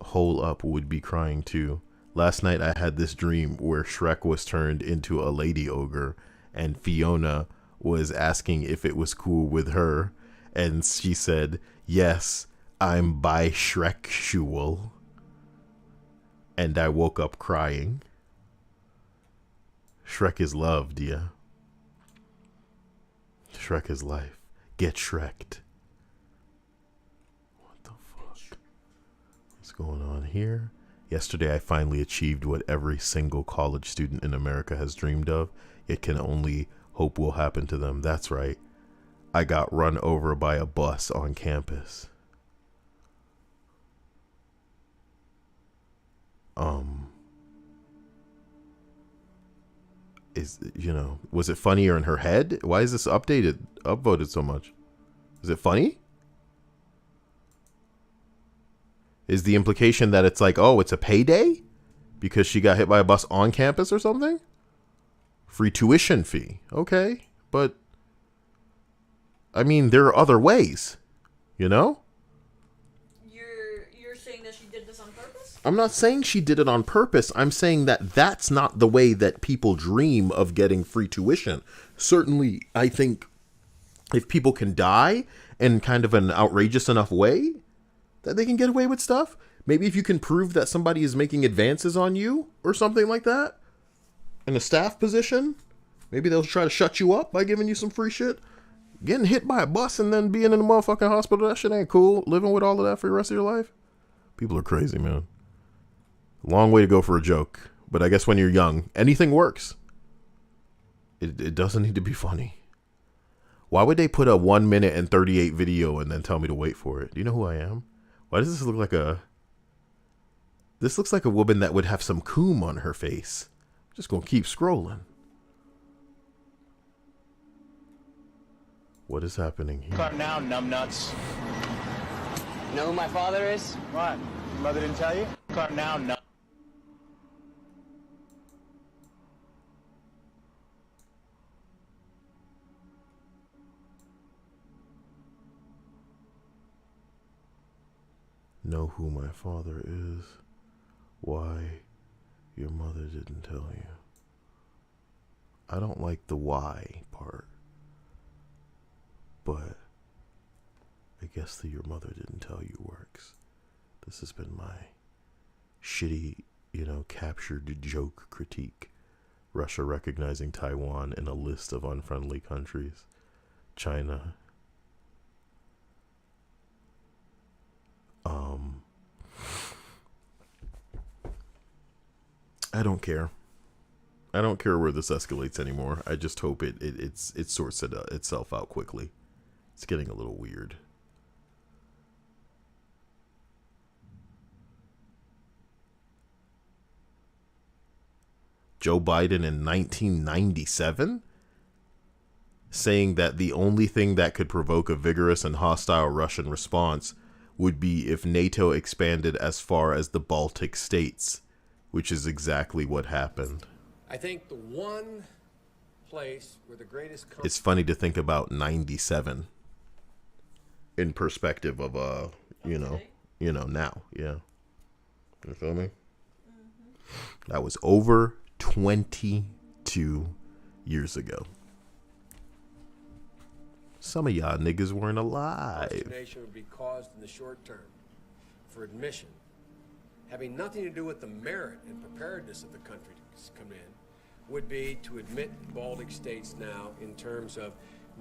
Hole Up would be crying too. Last night I had this dream where Shrek was turned into a lady ogre and Fiona was asking if it was cool with her and she said, yes, I'm bisexual. And I woke up crying. Shrek is loved, yeah. Shrek is life. Get Shreked. What the fuck? What's going on here? Yesterday I finally achieved what every single college student in America has dreamed of. It can only hope will happen to them. That's right. I got run over by a bus on campus. Was it funnier in her head? Why is this upvoted so much? Is it funny? Is the implication that it's like, oh, it's a payday? Because she got hit by a bus on campus or something? Free tuition fee. Okay. But, I mean, there are other ways. You know? You're saying that she did this on purpose? I'm not saying she did it on purpose. I'm saying that that's not the way that people dream of getting free tuition. Certainly, I think if people can die in kind of an outrageous enough way that they can get away with stuff, maybe if you can prove that somebody is making advances on you or something like that in a staff position, maybe they'll try to shut you up by giving you some free shit. Getting hit by a bus and then being in a motherfucking hospital, that shit ain't cool. Living with all of that for the rest of your life. People are crazy, man. Long way to go for a joke. But I guess when you're young, anything works. It doesn't need to be funny. Why would they put a 1 minute and 38 video and then tell me to wait for it? Do you know who I am? Why does this look like a... This looks like a woman that would have some coom on her face. I'm just gonna keep scrolling. What is happening here? Car now, numbnuts. You know who my father is? What? Your mother didn't tell you? Car now, num. Know who my father is? Why your mother didn't tell you? I don't like the why part. But I guess the your mother didn't tell you works. This has been my shitty, captured joke critique. Russia recognizing Taiwan in a list of unfriendly countries. China. I don't care. I don't care where this escalates anymore. I just hope it sorts itself out quickly. It's getting a little weird. Joe Biden in 1997, saying that the only thing that could provoke a vigorous and hostile Russian response would be if NATO expanded as far as the Baltic states, which is exactly what happened. I think the one place where the greatest... It's funny to think about 97 in perspective of, now. Yeah. You feel me? Mm-hmm. That was over 22 years ago. Some of y'all niggas weren't alive. Consternation would be caused in the short term for admission, having nothing to do with the merit and preparedness of the country to come in, would be to admit Baltic states now in terms of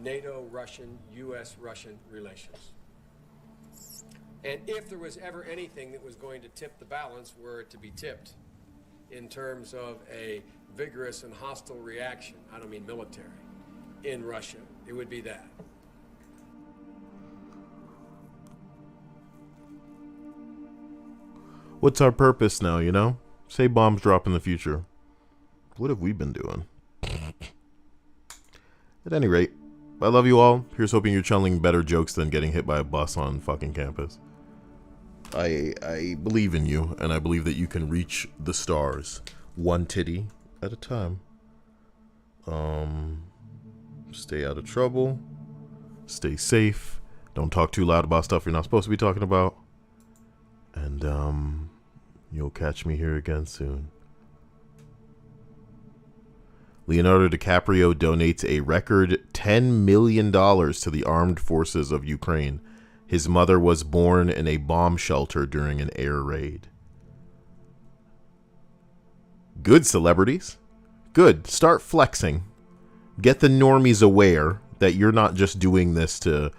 NATO-Russian, U.S.-Russian relations. And if there was ever anything that was going to tip the balance, were it to be tipped in terms of a vigorous and hostile reaction, I don't mean military, in Russia, it would be that. What's our purpose now, you know? Say bombs drop in the future. What have we been doing? At any rate, I love you all. Here's hoping you're telling better jokes than getting hit by a bus on fucking campus. I believe in you, and I believe that you can reach the stars one titty at a time. Stay out of trouble. Stay safe. Don't talk too loud about stuff you're not supposed to be talking about. And you'll catch me here again soon. Leonardo DiCaprio donates a record $10 million to the armed forces of Ukraine. His mother was born in a bomb shelter during an air raid. Good, celebrities. Good. Start flexing. Get the normies aware that you're not just doing this to,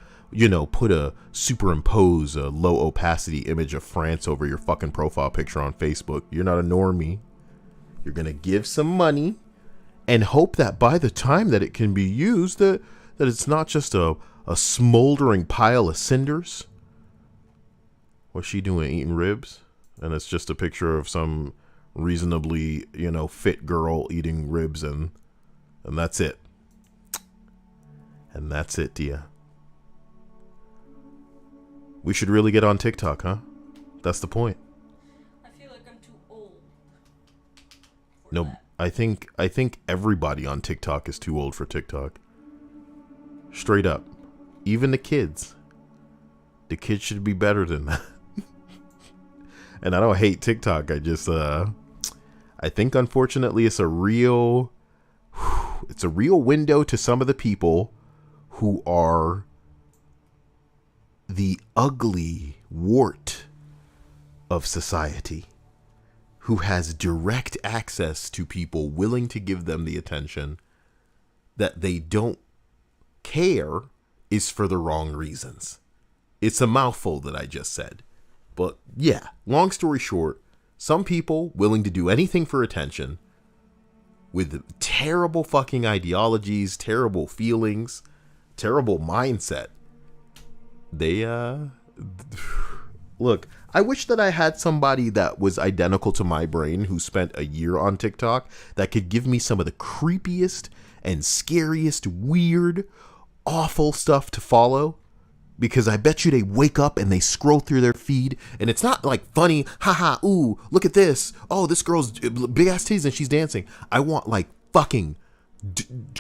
superimpose a low opacity image of France over your fucking profile picture on Facebook. You're not a normie. You're going to give some money and hope that by the time that it can be used, that it's not just a smoldering pile of cinders. What's she doing? Eating ribs? And it's just a picture of some reasonably, fit girl eating ribs, and that's it. And that's it, dear. We should really get on TikTok, huh? That's the point. I feel like I'm too old. No, that. I think everybody on TikTok is too old for TikTok. Straight up. Even the kids. The kids should be better than that. And I don't hate TikTok. I just I think unfortunately it's a real window to some of the people who are the ugly wart of society, who has direct access to people willing to give them the attention that they don't care is for the wrong reasons. It's a mouthful that I just said. But yeah, long story short, some people willing to do anything for attention with terrible fucking ideologies, terrible feelings, terrible mindset. They, look, I wish that I had somebody that was identical to my brain who spent a year on TikTok that could give me some of the creepiest and scariest, weird, awful stuff to follow. Because I bet you they wake up and they scroll through their feed and it's not like funny, haha, ooh, look at this. Oh, this girl's big ass titties and she's dancing. I want like fucking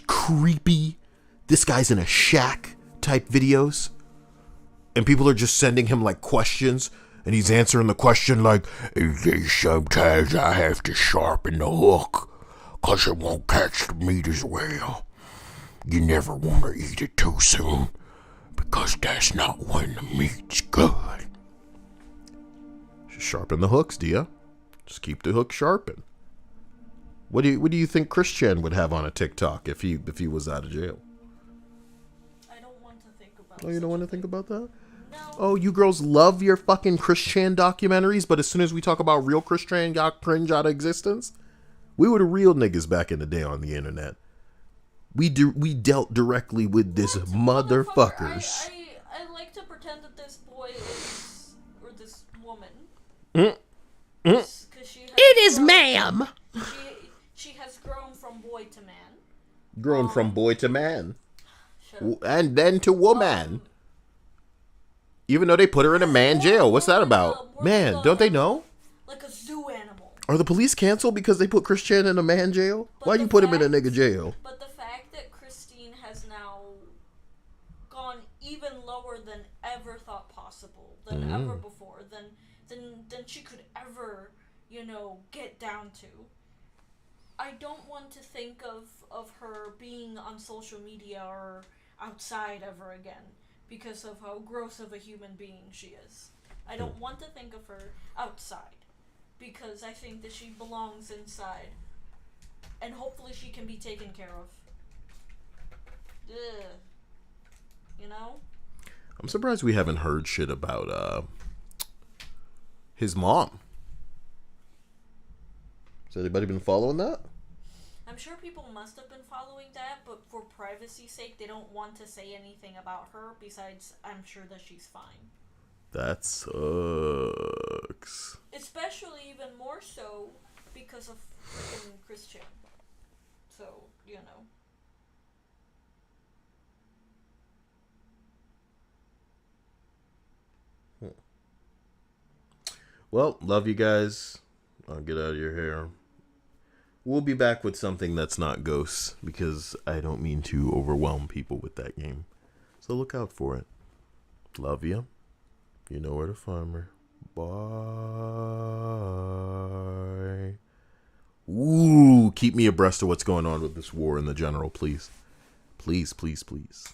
creepy, this guy's in a shack type videos. And people are just sending him like questions and he's answering the question like, sometimes I have to sharpen the hook because it won't catch the meat as well. You never want to eat it too soon, because that's not when the meat's good. Just sharpen the hooks, Dia. Just keep the hook sharpened. What do you think Christian would have on a TikTok if he was out of jail? I don't want to think about. Oh, you don't want to think about that? No. Oh, you girls love your fucking Christian documentaries, but as soon as we talk about real Christian, y'all cringe out of existence. We were the real niggas back in the day on the internet. We dealt directly with this motherfuckers. I like to pretend that this boy is, or this woman. It is, ma'am. She has grown from boy to man. Grown from boy to man. Shut up. And then to woman. Even though they put her in a man jail. What's that about? Man, don't they know? Like a zoo animal. Are the police canceled because they put Christian in a man jail? Why you put him in a nigga jail? But the fact that Christine has now gone even lower than ever thought possible, than ever before, than she could ever, get down to. I don't want to think of her being on social media or outside ever again because of how gross of a human being she is. I don't want to think of her outside because I think that she belongs inside and hopefully she can be taken care of. Ugh. You know? I'm surprised we haven't heard shit about his mom. Has anybody been following that? I'm sure people must have been following that, but for privacy's sake, they don't want to say anything about her. Besides, I'm sure that she's fine. That sucks. Especially even more so because of freaking Christian. So, Well, love you guys. I'll get out of your hair. We'll be back with something that's not ghosts because I don't mean to overwhelm people with that game. So look out for it. Love you. You know where to find me. Bye. Ooh, keep me abreast of what's going on with this war in the general, please. Please, please, please.